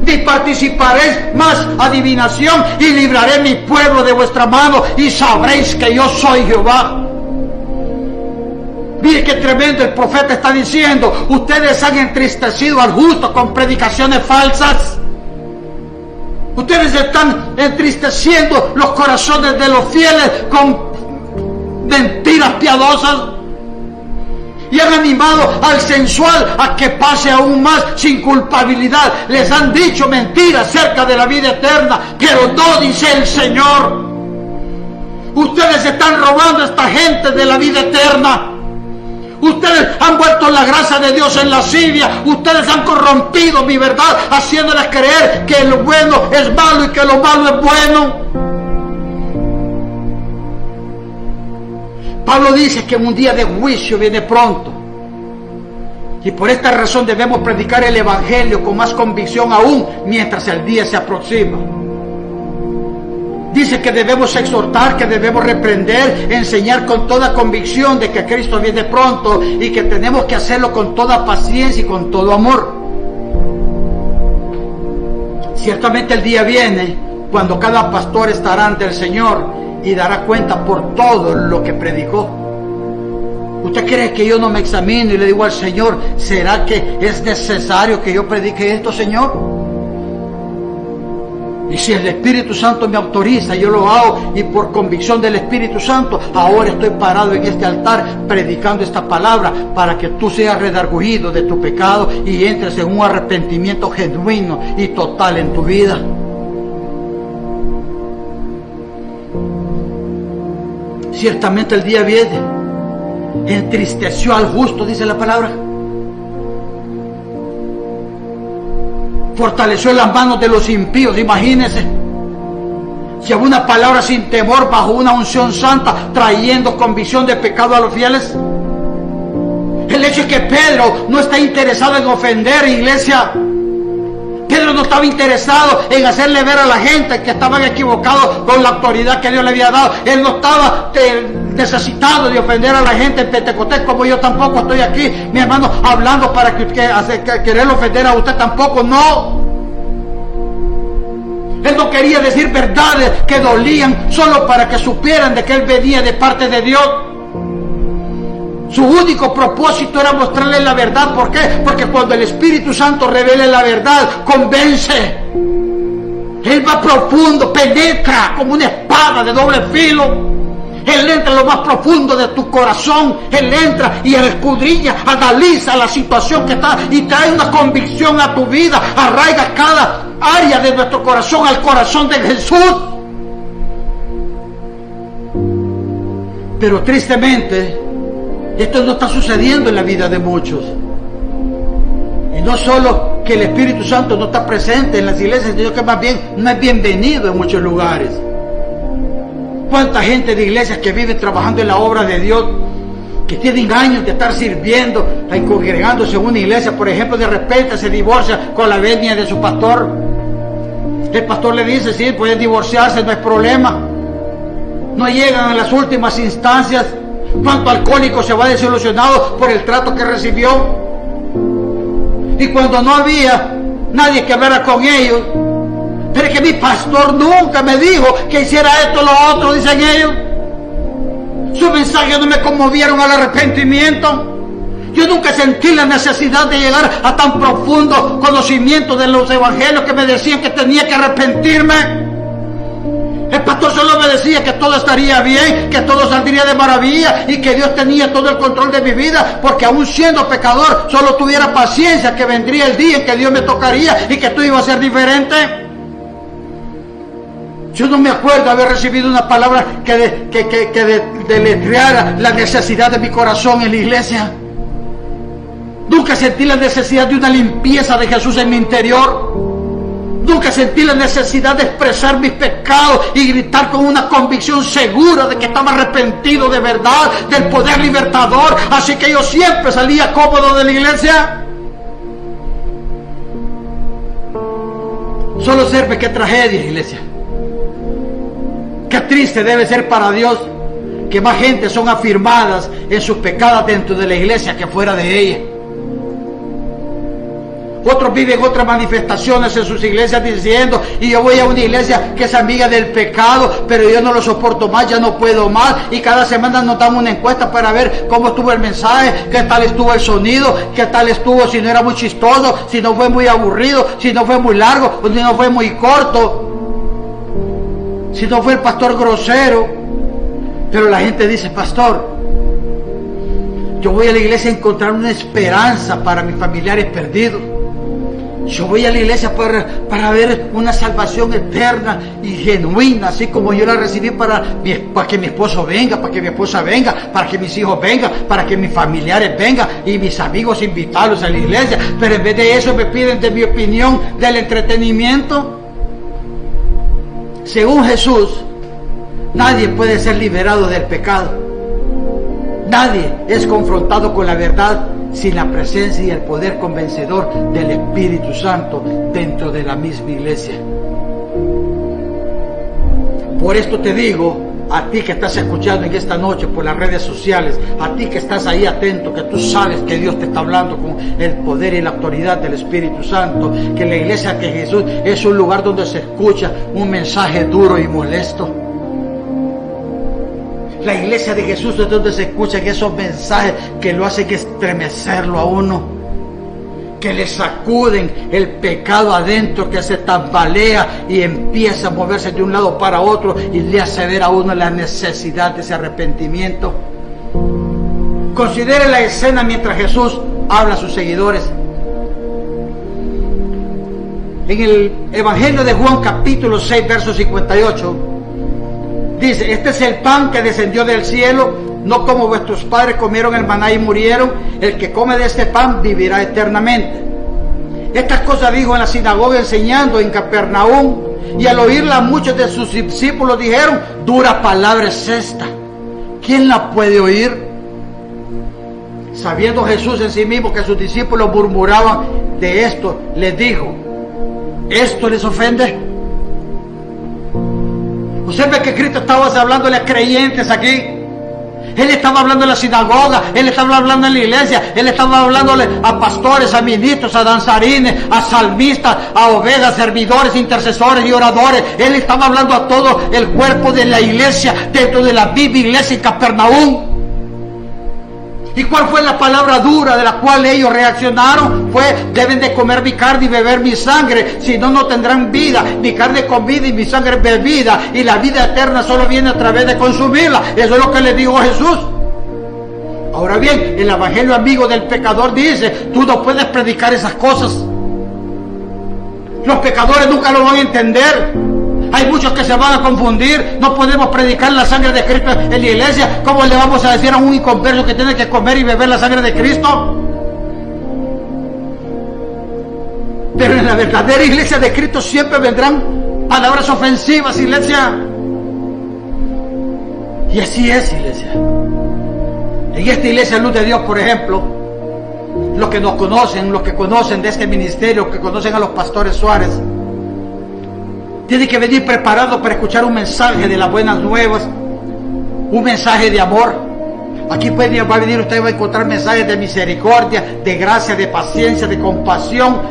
ni participaréis más adivinación, y libraré mi pueblo de vuestra mano, y sabréis que yo soy Jehová. Mire qué tremendo, el profeta está diciendo, ustedes han entristecido al justo con predicaciones falsas. Ustedes están entristeciendo los corazones de los fieles con mentiras piadosas. Y han animado al sensual a que pase aún más sin culpabilidad. Les han dicho mentiras acerca de la vida eterna, pero no dice el Señor. Ustedes están robando a esta gente de la vida eterna. Ustedes han vuelto la gracia de Dios en lascivia. Ustedes han corrompido mi verdad, haciéndoles creer que lo bueno es malo y que lo malo es bueno. Pablo dice que un día de juicio viene pronto. Y por esta razón debemos predicar el Evangelio con más convicción aún mientras el día se aproxima. Dice que debemos exhortar, que debemos reprender, enseñar con toda convicción de que Cristo viene pronto y que tenemos que hacerlo con toda paciencia y con todo amor. Ciertamente el día viene cuando cada pastor estará ante el Señor y dará cuenta por todo lo que predicó. ¿Usted cree que yo no me examino y le digo al Señor, ¿será que es necesario que yo predique esto, Señor? Y si el Espíritu Santo me autoriza, yo lo hago, y por convicción del Espíritu Santo, ahora estoy parado en este altar predicando esta palabra para que tú seas redarguido de tu pecado y entres en un arrepentimiento genuino y total en tu vida. Ciertamente el día viene, entristeció al justo, dice la palabra. Fortaleció las manos de los impíos. Imagínense, si había una palabra sin temor bajo una unción santa, trayendo convicción de pecado a los fieles. El hecho es que Pedro no está interesado en ofender, iglesia. Pedro no estaba interesado en hacerle ver a la gente que estaban equivocados con la autoridad que Dios le había dado. Él no estaba necesitado de ofender a la gente en Pentecostés, como yo tampoco estoy aquí, mi hermano, hablando para que querer ofender a usted tampoco, no. Él no quería decir verdades que dolían solo para que supieran de que él venía de parte de Dios. Su único propósito era mostrarle la verdad. ¿Por qué? Porque cuando el Espíritu Santo revele la verdad, convence. Él va profundo, penetra como una espada de doble filo. Él entra en lo más profundo de tu corazón. Él entra y escudriña, analiza la situación que está y trae una convicción a tu vida. Arraiga cada área de nuestro corazón al corazón de Jesús. Pero tristemente, esto no está sucediendo en la vida de muchos. Y no solo que el Espíritu Santo no está presente en las iglesias, sino que más bien no es bienvenido en muchos lugares. ¿Cuánta gente de iglesias que vive trabajando en la obra de Dios, que tienen años de estar sirviendo, congregándose en una iglesia, por ejemplo, de repente se divorcia con la venia de su pastor? El pastor le dice, sí, pueden divorciarse, no hay problema. No llegan a las últimas instancias. ¿Cuánto alcohólico se va desilusionado por el trato que recibió? Y cuando no había nadie que hablara con ellos, pero es que mi pastor nunca me dijo que hiciera esto o lo otro, dicen ellos. Sus mensajes no me conmovieron al arrepentimiento. Yo nunca sentí la necesidad de llegar a tan profundo conocimiento de los evangelios que me decían que tenía que arrepentirme. El pastor solo me decía que todo estaría bien, que todo saldría de maravilla y que Dios tenía todo el control de mi vida, porque aún siendo pecador, solo tuviera paciencia, que vendría el día en que Dios me tocaría y que todo iba a ser diferente. Yo no me acuerdo haber recibido una palabra que deletreara la necesidad de mi corazón en la iglesia. Nunca sentí la necesidad de una limpieza de Jesús en mi interior. Nunca sentí la necesidad de expresar mis pecados y gritar con una convicción segura de que estaba arrepentido de verdad del poder libertador. Así que yo siempre salía cómodo de la iglesia. Solo observe qué tragedia, iglesia. Qué triste debe ser para Dios que más gente son afirmadas en sus pecados dentro de la iglesia que fuera de ella. Otros viven otras manifestaciones en sus iglesias diciendo, y yo voy a una iglesia que es amiga del pecado, pero yo no lo soporto más, ya no puedo más. Y cada semana nos damos una encuesta para ver cómo estuvo el mensaje, qué tal estuvo el sonido, qué tal estuvo, si no era muy chistoso, si no fue muy aburrido, si no fue muy largo, o si no fue muy corto, si no fue el pastor grosero. Pero la gente dice, pastor, yo voy a la iglesia a encontrar una esperanza para mis familiares perdidos. Yo voy a la iglesia para ver una salvación eterna y genuina, así como yo la recibí para que mi esposo venga, para que mi esposa venga, para que mis hijos vengan, para que mis familiares vengan y mis amigos invitarlos a la iglesia. Pero en vez de eso me piden de mi opinión del entretenimiento. Según Jesús, nadie puede ser liberado del pecado. Nadie es confrontado con la verdad sin la presencia y el poder convencedor del Espíritu Santo dentro de la misma iglesia. Por esto te digo, a ti que estás escuchando en esta noche por las redes sociales, a ti que estás ahí atento, que tú sabes que Dios te está hablando con el poder y la autoridad del Espíritu Santo, que la iglesia de Jesús es un lugar donde se escucha un mensaje duro y molesto. La iglesia de Jesús es donde se escuchan esos mensajes que lo hacen estremecerlo a uno, que le sacuden el pecado adentro, que se tambalea y empieza a moverse de un lado para otro y le hace ver a uno la necesidad de ese arrepentimiento. Considere la escena mientras Jesús habla a sus seguidores. En el Evangelio de Juan capítulo 6 verso 58 dice, este es el pan que descendió del cielo, no como vuestros padres comieron el maná y murieron. El que come de este pan vivirá eternamente. Estas cosas dijo en la sinagoga enseñando en Capernaum, y al oírla muchos de sus discípulos dijeron, dura palabra es esta, ¿quién la puede oír? Sabiendo Jesús en sí mismo que sus discípulos murmuraban de esto, les dijo, ¿esto les ofende? Usted ve que Cristo estaba hablándole a creyentes aquí. Él estaba hablando en la sinagoga, Él estaba hablando en la iglesia, Él estaba hablándole a pastores, a ministros, a danzarines, a salmistas, a ovejas, servidores, intercesores y oradores. Él estaba hablando a todo el cuerpo de la iglesia, dentro de la misma iglesia en Capernaum. ¿Y cuál fue la palabra dura de la cual ellos reaccionaron? Fue, deben de comer mi carne y beber mi sangre, si no, no tendrán vida. Mi carne con vida y mi sangre bebida, y la vida eterna solo viene a través de consumirla. Eso es lo que le dijo Jesús. Ahora bien, el evangelio amigo del pecador dice, tú no puedes predicar esas cosas. Los pecadores nunca lo van a entender. Hay muchos que se van a confundir. No podemos predicar la sangre de Cristo en la iglesia. ¿Cómo le vamos a decir a un inconverso que tiene que comer y beber la sangre de Cristo? Pero en la verdadera iglesia de Cristo siempre vendrán palabras ofensivas, iglesia. Y así es, iglesia. En esta iglesia Luz de Dios, por ejemplo, los que nos conocen, los que conocen de este ministerio, que conocen a los pastores Suárez, tiene que venir preparado para escuchar un mensaje de las buenas nuevas, un mensaje de amor. Aquí va a venir usted, va a encontrar mensajes de misericordia, de gracia, de paciencia, de compasión.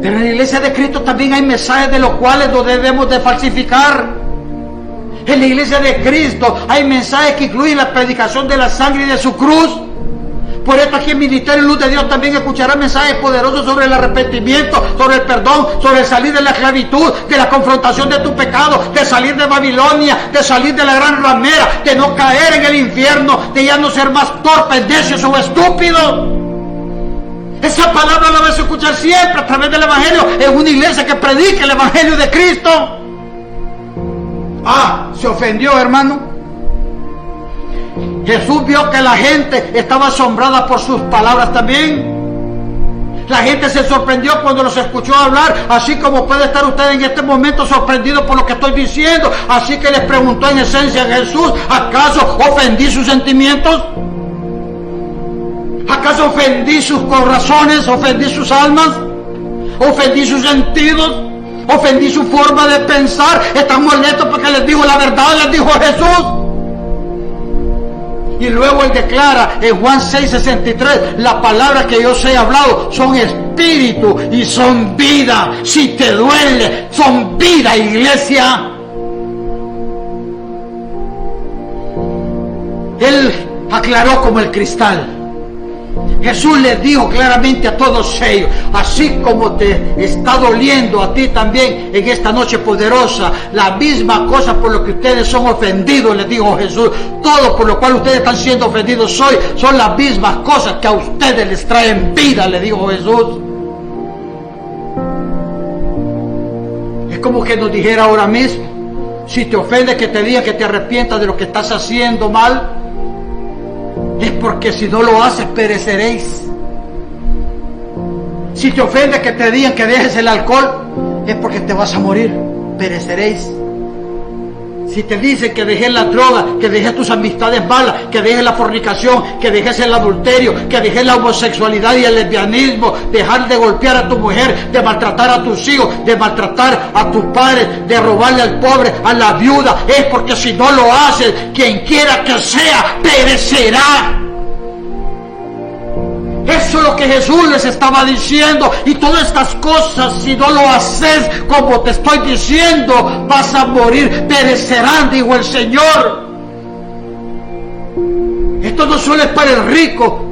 Pero en la iglesia de Cristo también hay mensajes de los cuales no debemos de falsificar. En la iglesia de Cristo hay mensajes que incluyen la predicación de la sangre y de su cruz. Por esto aquí en Ministerio Luz de Dios también escuchará mensajes poderosos sobre el arrepentimiento, sobre el perdón, sobre el salir de la esclavitud, de la confrontación de tu pecado, de salir de Babilonia, de salir de la gran ramera, de no caer en el infierno, de ya no ser más torpe, necio o estúpido. Esa palabra la vas a escuchar siempre a través del Evangelio, en una iglesia que predica el Evangelio de Cristo. Ah, se ofendió, hermano. Jesús vio que la gente estaba asombrada por sus palabras también. La gente se sorprendió cuando los escuchó hablar, así como puede estar usted en este momento sorprendido por lo que estoy diciendo. Así que les preguntó en esencia a Jesús: ¿acaso ofendí sus sentimientos? ¿Acaso ofendí sus corazones? ¿Ofendí sus almas? ¿Ofendí sus sentidos? ¿Ofendí su forma de pensar? ¿Están molestos porque les digo la verdad? Les dijo Jesús. Y luego él declara en Juan 6:63: la palabra que yo os he hablado son espíritu y son vida. Si te duele, son vida, iglesia. Él aclaró como el cristal. Jesús les dijo claramente a todos ellos: así como te está doliendo a ti también en esta noche poderosa, la misma cosa por lo que ustedes son ofendidos, les dijo Jesús. Todo por lo cual ustedes están siendo ofendidos hoy son las mismas cosas que a ustedes les traen vida, le dijo Jesús. Es como que nos dijera ahora mismo: si te ofende que te diga que te arrepientas de lo que estás haciendo mal, es porque si no lo haces pereceréis. Si te ofende que te digan que dejes el alcohol, es porque te vas a morir, pereceréis. Si te dicen que dejes la droga, que dejes tus amistades malas, que dejes la fornicación, que dejes el adulterio, que dejes la homosexualidad y el lesbianismo, dejar de golpear a tu mujer, de maltratar a tus hijos, de maltratar a tus padres, de robarle al pobre, a la viuda, es porque si no lo haces, quien quiera que sea, perecerá. Eso es lo que Jesús les estaba diciendo. Y todas estas cosas, si no lo haces como te estoy diciendo, vas a morir, perecerán, dijo el Señor. Esto no solo es para el rico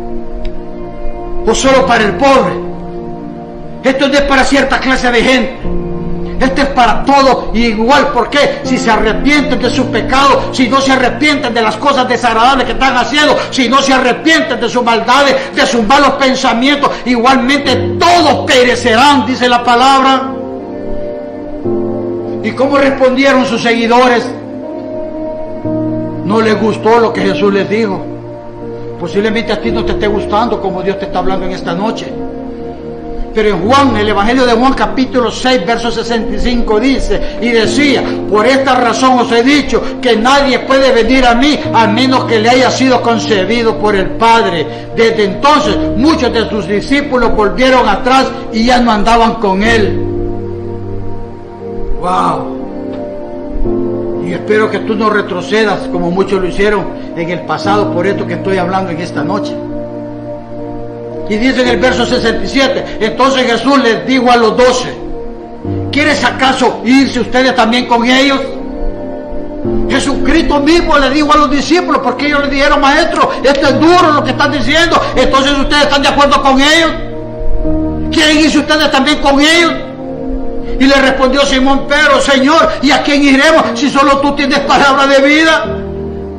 o solo para el pobre. Esto no es para cierta clase de gente. Esto es para todos igual. ¿Por qué? Si se arrepienten de sus pecados, si no se arrepienten de las cosas desagradables que están haciendo, si no se arrepienten de sus maldades, de sus malos pensamientos, igualmente todos perecerán, dice la palabra. ¿Y cómo respondieron sus seguidores? No les gustó lo que Jesús les dijo. Posiblemente a ti no te esté gustando como Dios te está hablando en esta noche. Pero en Juan, el Evangelio de Juan capítulo 6, verso 65 dice, y decía: por esta razón os he dicho que nadie puede venir a mí a menos que le haya sido concebido por el Padre. Desde entonces muchos de sus discípulos volvieron atrás y ya no andaban con él. Wow. Y espero que tú no retrocedas como muchos lo hicieron en el pasado por esto que estoy hablando en esta noche. Y dice en el verso 67, entonces Jesús les dijo a los 12, ¿quieres acaso irse ustedes también con ellos? Jesucristo mismo le dijo a los discípulos, porque ellos le dijeron: maestro, esto es duro lo que están diciendo. Entonces ustedes están de acuerdo con ellos. ¿Quieren irse ustedes también con ellos? Y le respondió Simón Pedro: Señor, ¿y a quién iremos si solo tú tienes palabra de vida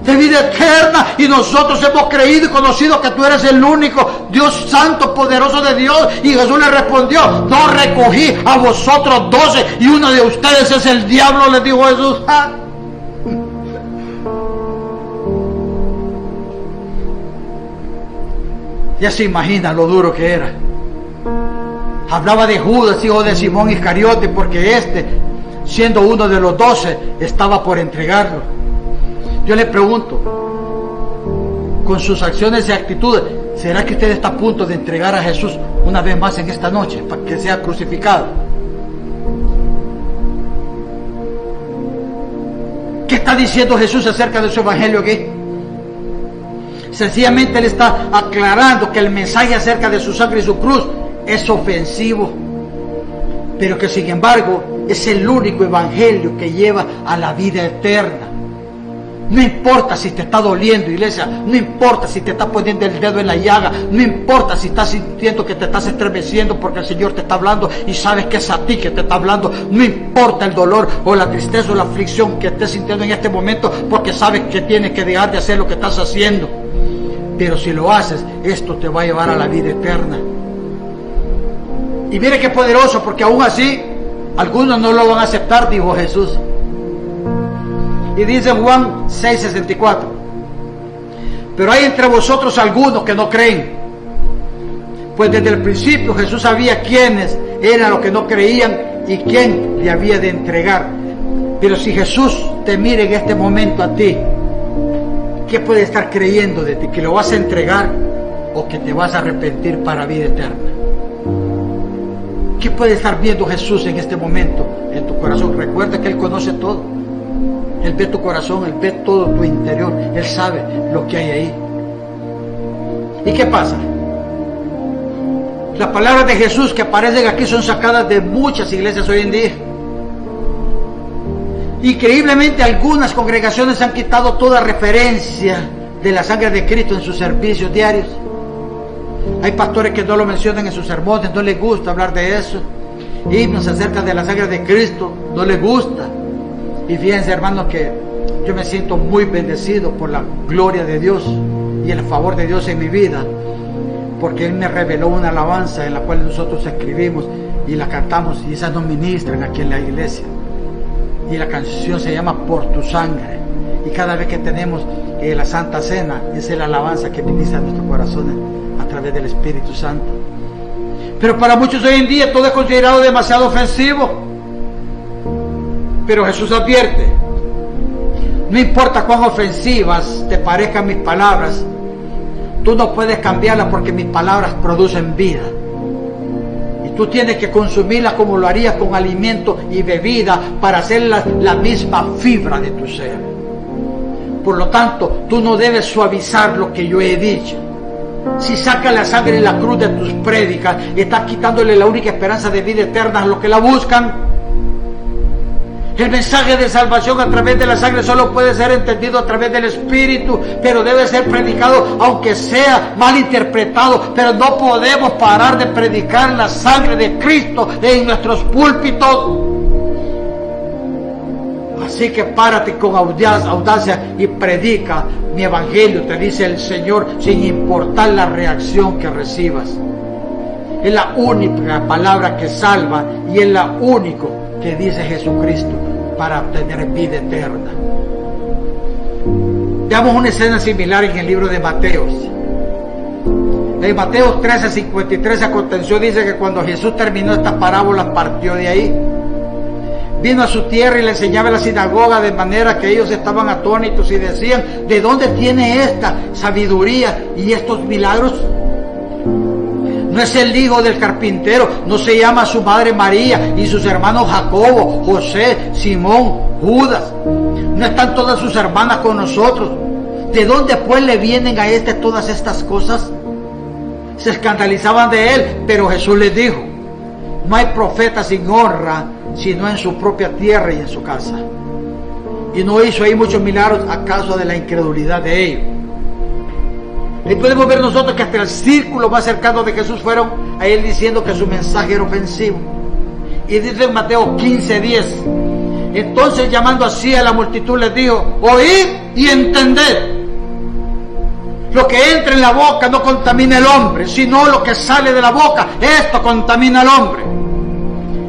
eterna? Y nosotros hemos creído y conocido que tú eres el único Dios santo, poderoso de Dios. Y Jesús le respondió: no recogí a vosotros 12 y uno de ustedes es el diablo, le dijo Jesús. ¡Ah! Ya se imagina lo duro que era. Hablaba de Judas, hijo de Simón Iscariote, porque siendo uno de los 12, estaba por entregarlo. Yo le pregunto, con sus acciones y actitudes, ¿será que usted está a punto de entregar a Jesús una vez más en esta noche para que sea crucificado? ¿Qué está diciendo Jesús acerca de su evangelio aquí? Sencillamente Él está aclarando que el mensaje acerca de su sangre y su cruz es ofensivo, pero que sin embargo es el único evangelio que lleva a la vida eterna. No importa si te está doliendo, iglesia, no importa si te está poniendo el dedo en la llaga, no importa si estás sintiendo que te estás estremeciendo porque el Señor te está hablando y sabes que es a ti que te está hablando, no importa el dolor o la tristeza o la aflicción que estés sintiendo en este momento, porque sabes que tienes que dejar de hacer lo que estás haciendo. Pero si lo haces, esto te va a llevar a la vida eterna. Y mire qué poderoso, porque aún así algunos no lo van a aceptar, dijo Jesús. Y dice Juan 6:64, pero hay entre vosotros algunos que no creen. Pues desde el principio Jesús sabía quiénes eran los que no creían y quién le había de entregar. Pero si Jesús te mira en este momento a ti, ¿qué puede estar creyendo de ti? ¿Que lo vas a entregar o que te vas a arrepentir para vida eterna? ¿Qué puede estar viendo Jesús en este momento en tu corazón? Recuerda que Él conoce todo. Él ve tu corazón, Él ve todo tu interior. Él sabe lo que hay ahí. ¿Y qué pasa? Las palabras de Jesús que aparecen aquí son sacadas de muchas iglesias hoy en día. Increíblemente, algunas congregaciones han quitado toda referencia de la sangre de Cristo en sus servicios diarios. Hay pastores que no lo mencionan en sus sermones, no les gusta hablar de eso. Himnos acerca de la sangre de Cristo, no les gusta. Y fíjense, hermanos, que yo me siento muy bendecido por la gloria de Dios y el favor de Dios en mi vida, porque Él me reveló una alabanza en la cual nosotros escribimos y la cantamos, y esas nos ministran aquí en la iglesia. Y la canción se llama Por tu sangre. Y cada vez que tenemos la Santa Cena, esa es la alabanza que ministra a nuestros corazones a través del Espíritu Santo. Pero para muchos hoy en día todo es considerado demasiado ofensivo. Pero Jesús advierte: no importa cuán ofensivas te parezcan mis palabras, tú no puedes cambiarlas, porque mis palabras producen vida. Y tú tienes que consumirlas como lo harías con alimento y bebida, para hacerlas la misma fibra de tu ser. Por lo tanto, tú no debes suavizar lo que yo he dicho. Si sacas la sangre y la cruz de tus prédicas, estás quitándole la única esperanza de vida eterna a los que la buscan. El mensaje de salvación a través de la sangre solo puede ser entendido a través del Espíritu, pero debe ser predicado, aunque sea mal interpretado. Pero no podemos parar de predicar la sangre de Cristo en nuestros púlpitos. Así que párate con audacia y predica mi evangelio, te dice el Señor, sin importar la reacción que recibas. Es la única palabra que salva y es la única que dice Jesucristo para obtener vida eterna. Veamos una escena similar en el libro de Mateos. En Mateo 13:53 aconteció, dice que cuando Jesús terminó estas parábolas, partió de ahí. Vino a su tierra y le enseñaba en la sinagoga, de manera que ellos estaban atónitos y decían: ¿de dónde tiene esta sabiduría y estos milagros? ¿No es el hijo del carpintero? ¿No se llama su madre María y sus hermanos Jacobo, José, Simón, Judas? ¿No están todas sus hermanas con nosotros? ¿De dónde pues le vienen a todas estas cosas? Se escandalizaban de él, pero Jesús les dijo: no hay profeta sin honra sino en su propia tierra y en su casa. Y no hizo ahí muchos milagros a causa de la incredulidad de ellos. Y podemos ver nosotros que hasta el círculo más cercano de Jesús fueron a él diciendo que su mensaje era ofensivo. Y dice en Mateo 15:10: entonces, llamando así a la multitud, les dijo: oíd y entended. Lo que entra en la boca no contamina al hombre, sino lo que sale de la boca, esto contamina al hombre.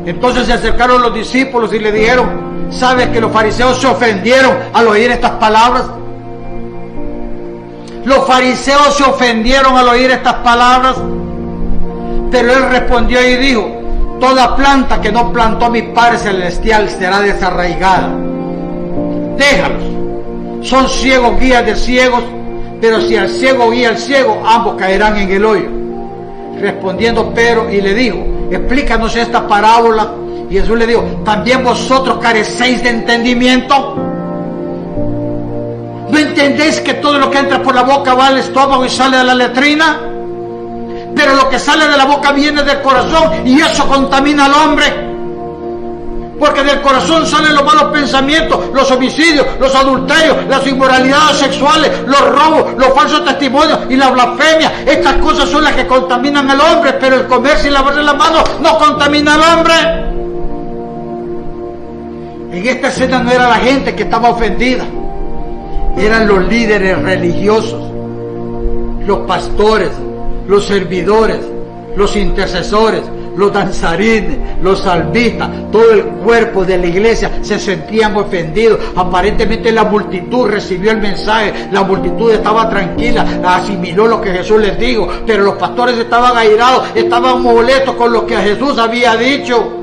Entonces se acercaron los discípulos y le dijeron: ¿sabes que los fariseos se ofendieron al oír estas palabras? Los fariseos se ofendieron al oír estas palabras. Pero él respondió y dijo: toda planta que no plantó mi Padre Celestial será desarraigada. Déjalos, son ciegos guías de ciegos, pero si el ciego guía al ciego, ambos caerán en el hoyo. Respondiendo Pedro y le dijo: explícanos esta parábola. Y Jesús le dijo: ¿también vosotros carecéis de entendimiento? ¿No entendéis que todo lo que entra por la boca va al estómago y sale de la letrina? Pero lo que sale de la boca viene del corazón, y eso contamina al hombre. Porque del corazón salen los malos pensamientos, los homicidios, los adulterios, las inmoralidades sexuales, los robos, los falsos testimonios y la blasfemia. Estas cosas son las que contaminan al hombre, pero el comer sin lavarse las manos no contamina al hombre. En esta escena no era la gente que estaba ofendida, eran los líderes religiosos, los pastores, los servidores, los intercesores, los danzarines, los salmistas, todo el cuerpo de la iglesia se sentían ofendidos. Aparentemente la multitud recibió el mensaje, la multitud estaba tranquila, asimiló lo que Jesús les dijo, pero los pastores estaban airados, estaban molestos con lo que Jesús había dicho.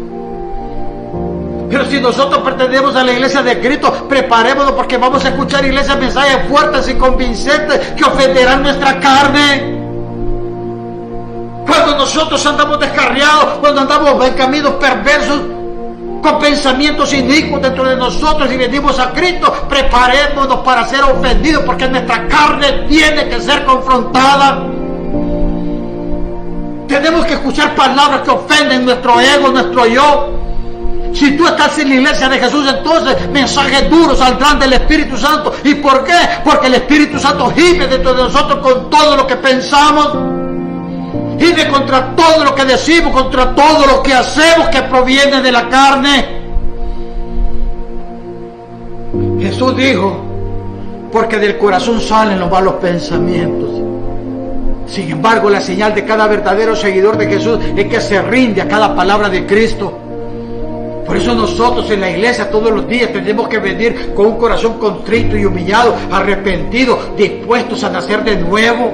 Pero si nosotros pertenecemos a la iglesia de Cristo, preparémonos, porque vamos a escuchar iglesias mensajes fuertes y convincentes que ofenderán nuestra carne. Cuando nosotros andamos descarriados, cuando andamos en caminos perversos, con pensamientos inicuos dentro de nosotros y venimos a Cristo, preparémonos para ser ofendidos, porque nuestra carne tiene que ser confrontada. Tenemos que escuchar palabras que ofenden nuestro ego, nuestro yo. Si tú estás en la iglesia de Jesús, entonces mensajes duros saldrán del Espíritu Santo. ¿Y por qué? Porque el Espíritu Santo gime dentro de nosotros con todo lo que pensamos. Gime contra todo lo que decimos, contra todo lo que hacemos que proviene de la carne. Jesús dijo, porque del corazón salen los malos pensamientos. Sin embargo, la señal de cada verdadero seguidor de Jesús es que se rinde a cada palabra de Cristo. Por eso nosotros en la iglesia todos los días tenemos que venir con un corazón contrito y humillado, arrepentido, dispuestos a nacer de nuevo.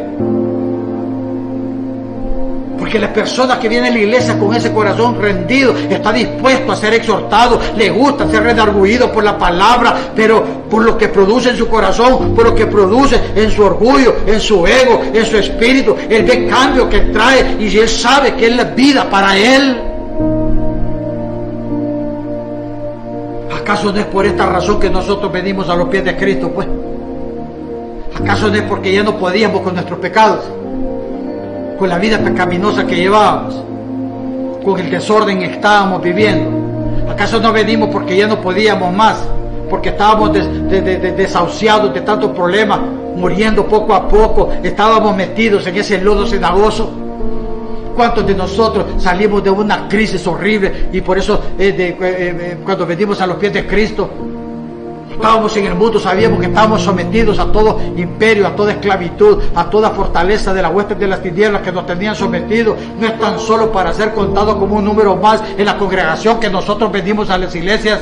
Porque la persona que viene a la iglesia con ese corazón rendido está dispuesto a ser exhortado, le gusta ser redarguido por la palabra, pero por lo que produce en su corazón, por lo que produce en su orgullo, en su ego, en su espíritu. Él ve cambio que trae y él sabe que es la vida para él. ¿Acaso no es por esta razón que nosotros venimos a los pies de Cristo, pues? ¿Acaso no es porque ya no podíamos con nuestros pecados? Con la vida pecaminosa que llevábamos, con el desorden que estábamos viviendo. ¿Acaso no venimos porque ya no podíamos más? Porque estábamos desahuciados de tantos problemas, muriendo poco a poco, estábamos metidos en ese lodo cenagoso. ¿Cuántos de nosotros salimos de una crisis horrible y por eso cuando venimos a los pies de Cristo, estábamos en el mundo, sabíamos que estábamos sometidos a todo imperio, a toda esclavitud, a toda fortaleza de las huestes de las tinieblas que nos tenían sometidos? No es tan solo para ser contados como un número más en la congregación que nosotros venimos a las iglesias.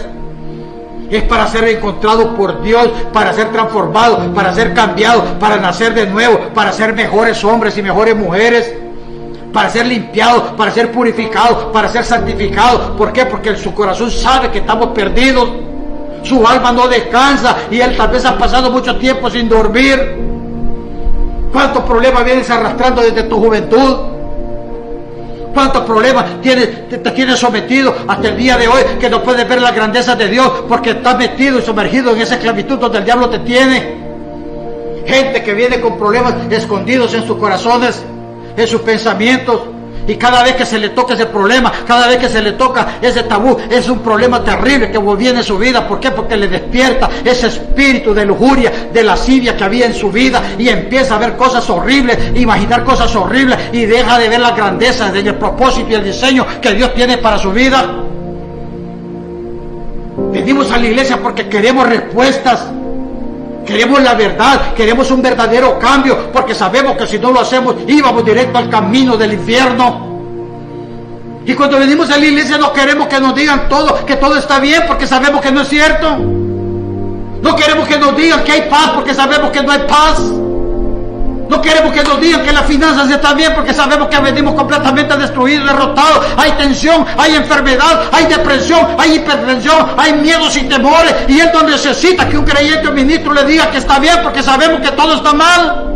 Es para ser encontrados por Dios, para ser transformados, para ser cambiados, para nacer de nuevo, para ser mejores hombres y mejores mujeres, para ser limpiados, para ser purificados, para ser santificados. ¿Por qué? Porque su corazón sabe que estamos perdidos. Su alma no descansa y él tal vez ha pasado mucho tiempo sin dormir. ¿Cuántos problemas vienes arrastrando desde tu juventud? ¿Cuántos problemas te tienes sometido hasta el día de hoy, que no puedes ver la grandeza de Dios porque estás metido y sumergido en esa esclavitud donde el diablo te tiene? Gente que viene con problemas escondidos en sus corazones, en sus pensamientos, y cada vez que se le toca ese problema, cada vez que se le toca ese tabú, es un problema terrible que viene en su vida. ¿Por qué? Porque le despierta ese espíritu de lujuria, de lascivia que había en su vida, y empieza a ver cosas horribles, imaginar cosas horribles, y deja de ver la grandeza del propósito y el diseño que Dios tiene para su vida. Venimos a la iglesia porque queremos respuestas. Queremos la verdad, queremos un verdadero cambio, porque sabemos que si no lo hacemos íbamos directo al camino del infierno. Y cuando venimos a la iglesia no queremos que nos digan todo, que todo está bien, porque sabemos que no es cierto. No queremos que nos digan que hay paz, porque sabemos que no hay paz. No queremos que nos digan que las finanzas están bien, porque sabemos que venimos completamente destruidos, derrotados. Hay tensión, hay enfermedad, hay depresión, hay hipertensión, hay miedos y temores. Y él no necesita que un creyente o ministro le diga que está bien, porque sabemos que todo está mal.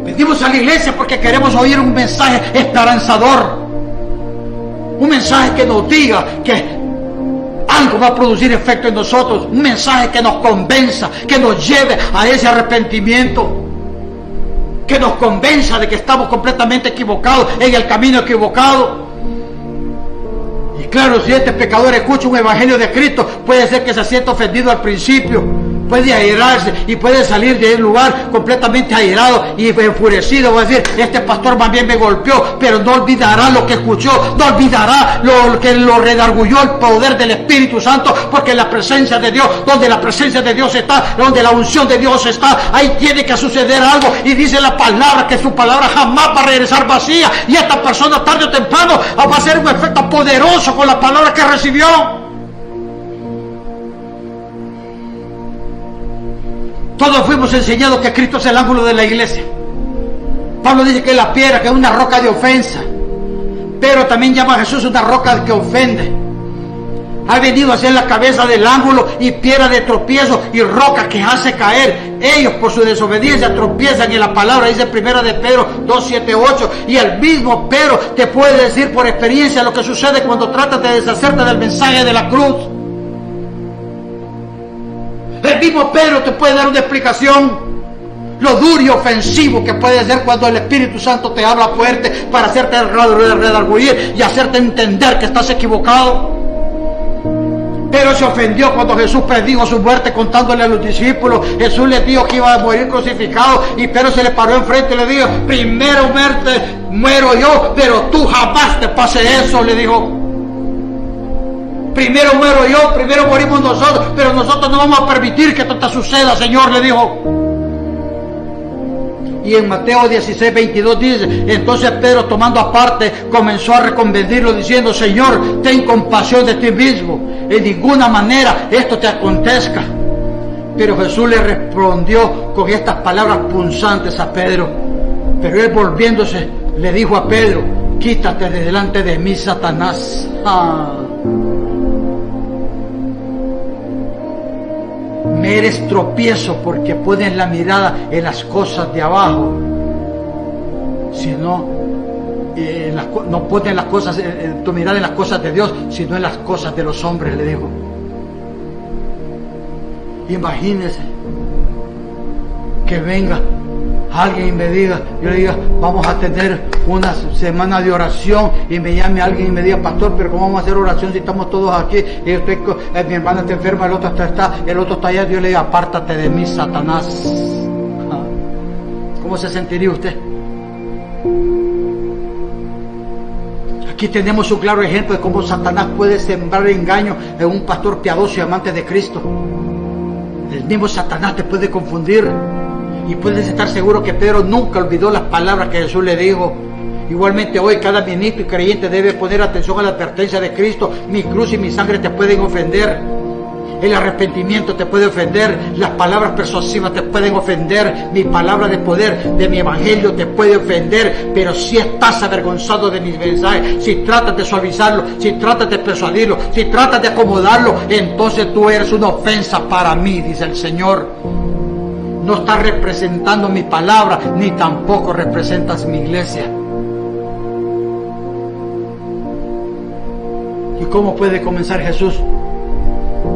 Venimos a la iglesia porque queremos oír un mensaje esperanzador. Un mensaje que nos diga que algo va a producir efecto en nosotros, un mensaje que nos convenza, que nos lleve a ese arrepentimiento, que nos convenza de que estamos completamente equivocados, en el camino equivocado. Y claro, si este pecador escucha un evangelio de Cristo, puede ser que se sienta ofendido al principio, puede airarse y puede salir del lugar completamente airado y enfurecido. Va a decir, este pastor más bien me golpeó, pero no olvidará lo que escuchó, no olvidará lo que lo redargulló el poder del Espíritu Santo, porque la presencia de Dios, donde la presencia de Dios está, donde la unción de Dios está, ahí tiene que suceder algo. Y dice la palabra que su palabra jamás va a regresar vacía, y esta persona tarde o temprano va a hacer un efecto poderoso con la palabra que recibió. Todos fuimos enseñados que Cristo es el ángulo de la iglesia. Pablo dice que es la piedra, que es una roca de ofensa, pero también llama a Jesús una roca que ofende. Ha venido a ser la cabeza del ángulo y piedra de tropiezo y roca que hace caer. Ellos por su desobediencia tropiezan en la palabra, dice 1 de Pedro 2, 7, 8. Y el mismo Pedro te puede decir por experiencia lo que sucede cuando tratas de deshacerte del mensaje de la cruz. El mismo Pedro te puede dar una explicación lo duro y ofensivo que puede ser cuando el Espíritu Santo te habla fuerte para hacerte redarguir y hacerte entender que estás equivocado. Pedro se ofendió cuando Jesús predijo su muerte contándole a los discípulos. Jesús les dijo que iba a morir crucificado y Pedro se le paró enfrente y le dijo, primero muero yo, pero tú jamás te pase eso, le dijo. Primero muero yo, primero morimos nosotros, pero nosotros no vamos a permitir que esto te suceda, Señor, le dijo. Y en Mateo 16, 22 dice, entonces Pedro tomando aparte comenzó a reconvenirlo diciendo, Señor, ten compasión de ti mismo, en ninguna manera esto te acontezca. Pero Jesús le respondió con estas palabras punzantes a Pedro. Pero él volviéndose le dijo a Pedro, quítate de delante de mí, Satanás. Me eres tropiezo porque pones la mirada en las cosas de abajo, sino no pones las cosas, tu mirada en las cosas de Dios, sino en las cosas de los hombres, le dijo. Imagínese que venga alguien y me diga, yo le diga, vamos a tener una semana de oración, y me llame alguien y me diga, pastor, pero ¿cómo vamos a hacer oración si estamos todos aquí? Y mi hermana está enferma, el otro está allá. Yo le digo, apártate de mí, Satanás. ¿Cómo se sentiría usted? Aquí tenemos un claro ejemplo de cómo Satanás puede sembrar engaño en un pastor piadoso y amante de Cristo. El mismo Satanás te puede confundir. Y puedes estar seguro que Pedro nunca olvidó las palabras que Jesús le dijo. Igualmente hoy cada ministro y creyente debe poner atención a la advertencia de Cristo. Mi cruz y mi sangre te pueden ofender. El arrepentimiento te puede ofender. Las palabras persuasivas te pueden ofender. Mi palabra de poder de mi evangelio te puede ofender. Pero si estás avergonzado de mis mensajes, si tratas de suavizarlo, si tratas de persuadirlo, si tratas de acomodarlo, entonces tú eres una ofensa para mí, dice el Señor. No estás representando mi palabra, ni tampoco representas mi iglesia. ¿Y cómo puede comenzar Jesús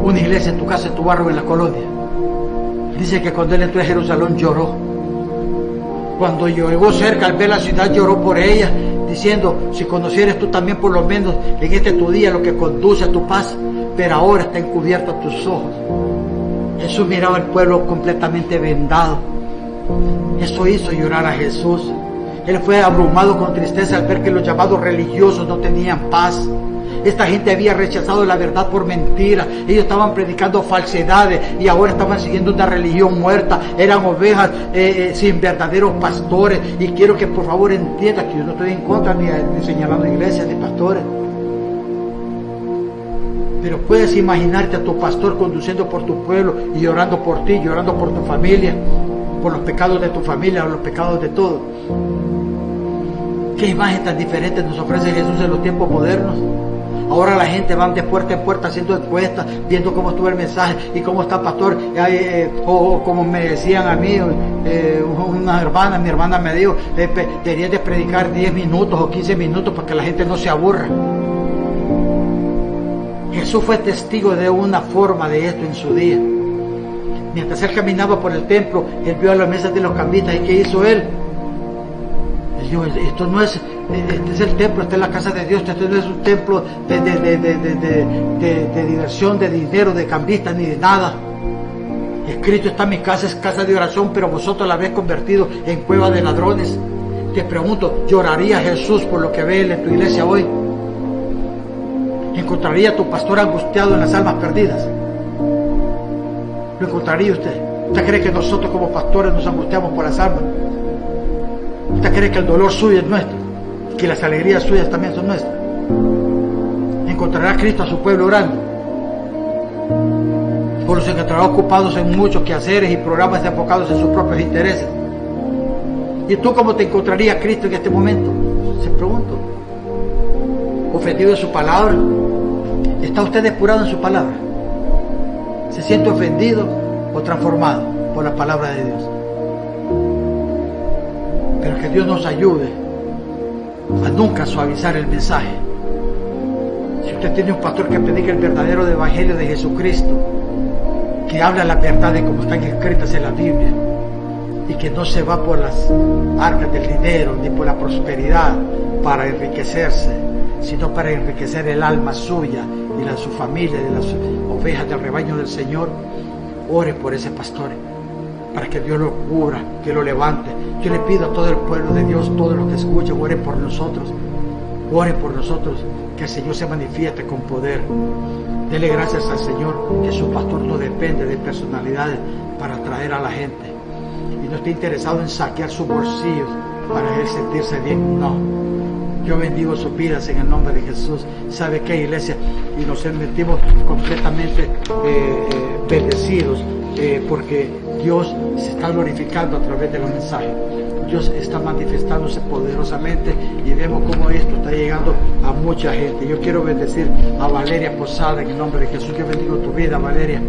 una iglesia en tu casa, en tu barrio, en la colonia? Dice que cuando él entró a Jerusalén lloró. Cuando llegó cerca, al ver la ciudad, lloró por ella, diciendo, si conocieres tú también por lo menos en este tu día lo que conduce a tu paz, pero ahora está encubierto a tus ojos. Jesús miraba al pueblo completamente vendado. Eso hizo llorar a Jesús. Él fue abrumado con tristeza al ver que los llamados religiosos no tenían paz. Esta gente había rechazado la verdad por mentira. Ellos estaban predicando falsedades y ahora estaban siguiendo una religión muerta. Eran ovejas sin verdaderos pastores. Y quiero que por favor entiendan que yo no estoy en contra ni señalando iglesias ni pastores. Pero puedes imaginarte a tu pastor conduciendo por tu pueblo y llorando por ti, llorando por tu familia, por los pecados de tu familia, por los pecados de todos. ¿Qué imagen tan diferente nos ofrece Jesús en los tiempos modernos? Ahora la gente va de puerta en puerta haciendo encuestas, viendo cómo estuvo el mensaje y cómo está el pastor. O como me decían a mí, mi hermana me dijo, deberías de predicar 10 minutos o 15 minutos para que la gente no se aburra. Jesús fue testigo de una forma de esto en su día. Mientras él caminaba por el templo, él vio a las mesas de los cambistas. ¿Y qué hizo él? Él dijo, esto no es, este es el templo, esta es la casa de Dios, este no es un templo de diversión, de dinero, de cambistas, ni de nada. Es Cristo está en mi casa, es casa de oración, pero vosotros la habéis convertido en cueva de ladrones. Te pregunto, ¿lloraría Jesús por lo que ve Él en tu iglesia hoy? ¿Encontraría a tu pastor angustiado en las almas perdidas? ¿Lo encontraría usted? ¿Usted cree que nosotros como pastores nos angustiamos por las almas? ¿Usted cree que el dolor suyo es nuestro? ¿Que las alegrías suyas también son nuestras? ¿Encontrará Cristo a su pueblo orando? ¿O los encontrará ocupados en muchos quehaceres y programas enfocados en sus propios intereses? ¿Y tú cómo te encontraría Cristo en este momento? Se pregunto. ¿Ofendido en su palabra? ¿Está usted depurado en su palabra? ¿Se siente ofendido o transformado por la palabra de Dios? Pero que Dios nos ayude a nunca suavizar el mensaje. Si usted tiene un pastor que predica el verdadero evangelio de Jesucristo, que habla las verdades como están escritas en la Biblia, y que no se va por las arcas del dinero ni por la prosperidad para enriquecerse, sino para enriquecer el alma suya y la de su familia, de las ovejas del rebaño del Señor, ore por ese pastor para que Dios lo cubra, que lo levante. Yo le pido a todo el pueblo de Dios, todos los que escuchen, oren por nosotros, que el Señor se manifieste con poder. Dele gracias al Señor que su pastor no depende de personalidades para atraer a la gente y no está interesado en saquear sus bolsillos para él sentirse bien. No, yo bendigo sus vidas en el nombre de Jesús. ¿Sabe qué, iglesia? Y nos sentimos completamente bendecidos porque Dios se está glorificando a través de los mensajes. Dios está manifestándose poderosamente y vemos cómo esto está llegando a mucha gente. Yo quiero bendecir a Valeria Posada en el nombre de Jesús. Yo bendigo tu vida, Valeria.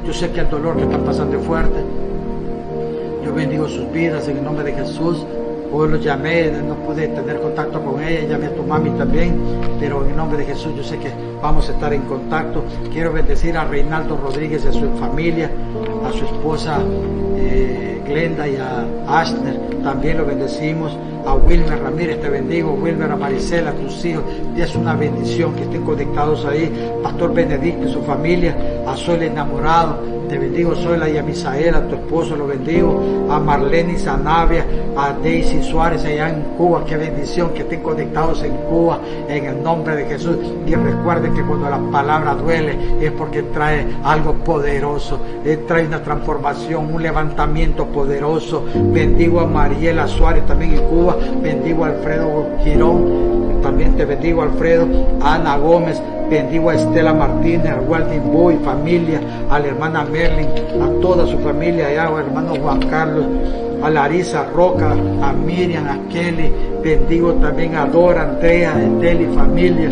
Yo sé que el dolor que está pasando es fuerte. Yo bendigo sus vidas en el nombre de Jesús. Hoy los llamé, no pude tener contacto con ella, llamé a tu mami también, pero en el nombre de Jesús yo sé que vamos a estar en contacto. Quiero bendecir a Reinaldo Rodríguez y a su familia, a su esposa Glenda y a Ashner, también lo bendecimos. A Wilmer Ramírez te bendigo, Wilmer, a Maricela, a tus hijos, y es una bendición que estén conectados ahí. Pastor Benedicto y su familia, a Soy enamorado, te bendigo, Soyla, y a Misael, a tu esposo lo bendigo, a Marlene Zanavia, a Daisy Suárez allá en Cuba, qué bendición que estén conectados en Cuba, en el nombre de Jesús. Y recuerden que cuando la palabra duele es porque trae algo poderoso, trae una transformación, un levantamiento poderoso. Bendigo a Mariela Suárez también en Cuba, bendigo a Alfredo Girón, también te bendigo, Alfredo, a Ana Gómez, bendigo a Estela Martínez, a Waldin Boy, familia, a la hermana Merlin, a toda su familia allá, al hermano Juan Carlos, a Larisa Roca, a Miriam, a Kelly, bendigo también a Dora, Andrea, a Esteli, familia,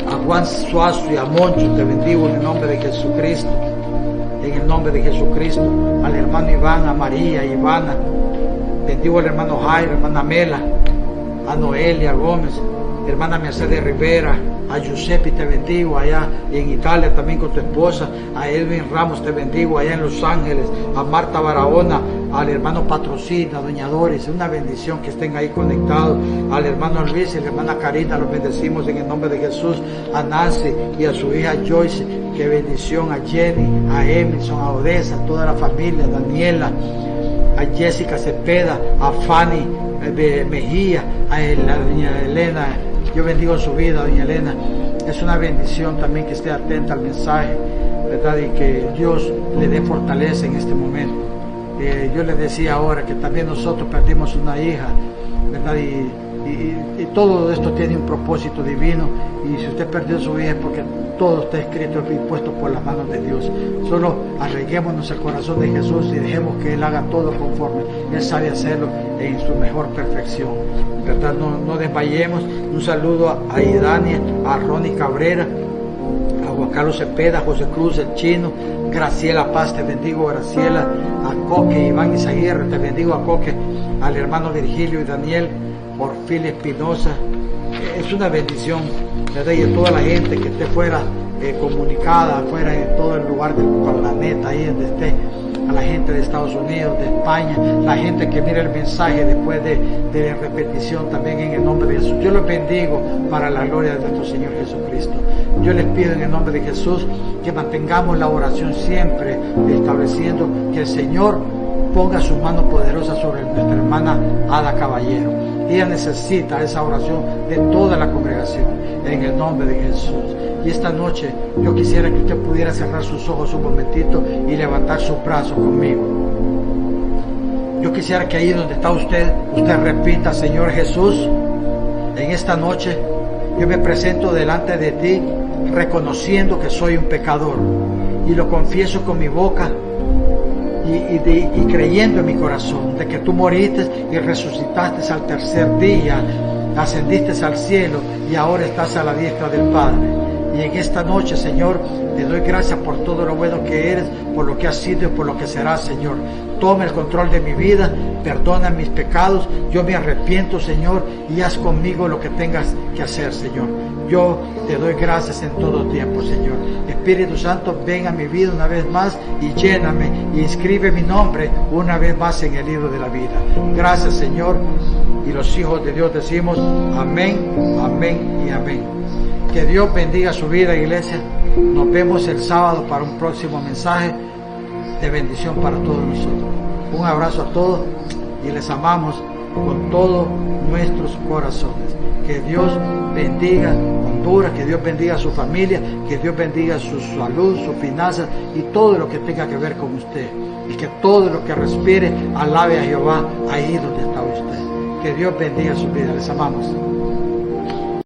a Juan Suazo y a Moncho, te bendigo en el nombre de Jesucristo, en el nombre de Jesucristo, al hermano Iván, a María, Ivana, bendigo al hermano Jairo, hermana Mela, a Noelia Gómez, hermana Mercedes Rivera, a Giuseppe te bendigo allá en Italia también con tu esposa, a Edwin Ramos te bendigo allá en Los Ángeles, a Marta Barahona, al hermano Patrocina, a Doña Doris, una bendición que estén ahí conectados, al hermano Luis y a la hermana Karina, los bendecimos en el nombre de Jesús, a Nancy y a su hija Joyce, qué bendición, a Jenny, a Emerson, a Odessa, a toda la familia, a Daniela, a Jessica Cepeda, a Fanny Mejía, a la doña Elena, yo bendigo su vida, doña Elena. Es una bendición también que esté atenta al mensaje, ¿verdad? Y que Dios le dé fortaleza en este momento. Yo le decía ahora que también nosotros perdimos una hija, ¿verdad? Y todo esto tiene un propósito divino, y si usted perdió su hija es porque todo está escrito y puesto por las manos de Dios. Solo arreguémonos el corazón de Jesús y dejemos que Él haga todo conforme Él sabe hacerlo en su mejor perfección, ¿verdad? No desmayemos. Un saludo a Idania, a Ronnie Cabrera, a Juan Carlos Cepeda, José Cruz, el Chino, Graciela Paz, te bendigo, Graciela, a Coque, Iván Izaguirre, te bendigo, a Coque, al hermano Virgilio y Daniel, Orfil Espinosa. Es una bendición, ¿verdad? Y a toda la gente que esté fuera comunicada, fuera en todo el lugar del planeta, ahí donde esté, a la gente de Estados Unidos, de España, la gente que mira el mensaje después de repetición también en el nombre de Jesús. Yo los bendigo para la gloria de nuestro Señor Jesucristo. Yo les pido en el nombre de Jesús que mantengamos la oración siempre, estableciendo que el Señor ponga su mano poderosa sobre nuestra hermana Ada Caballero. Ella necesita esa oración de toda la congregación, en el nombre de Jesús. Y esta noche yo quisiera que usted pudiera cerrar sus ojos un momentito y levantar sus brazos conmigo. Yo quisiera que ahí donde está usted repita: Señor Jesús, en esta noche yo me presento delante de ti reconociendo que soy un pecador y lo confieso con mi boca y creyendo en mi corazón de que tú moriste y resucitaste al tercer día, ascendiste al cielo y ahora estás a la diestra del Padre. Y en esta noche, Señor, te doy gracias por todo lo bueno que eres, por lo que has sido y por lo que serás, Señor. Toma el control de mi vida, perdona mis pecados, yo me arrepiento, Señor, y haz conmigo lo que tengas que hacer, Señor. Yo te doy gracias en todo tiempo, Señor. Espíritu Santo, ven a mi vida una vez más y lléname y inscribe mi nombre una vez más en el libro de la vida. Gracias, Señor. Y los hijos de Dios decimos amén, amén y amén. Que Dios bendiga su vida, iglesia. Nos vemos el sábado para un próximo mensaje de bendición para todos nosotros. Un abrazo a todos y les amamos con todos nuestros corazones. Que Dios bendiga Honduras, que Dios bendiga a su familia, que Dios bendiga su salud, sus finanzas y todo lo que tenga que ver con usted. Y que todo lo que respire alabe a Jehová ahí donde está usted. Que Dios bendiga su vida. Les amamos.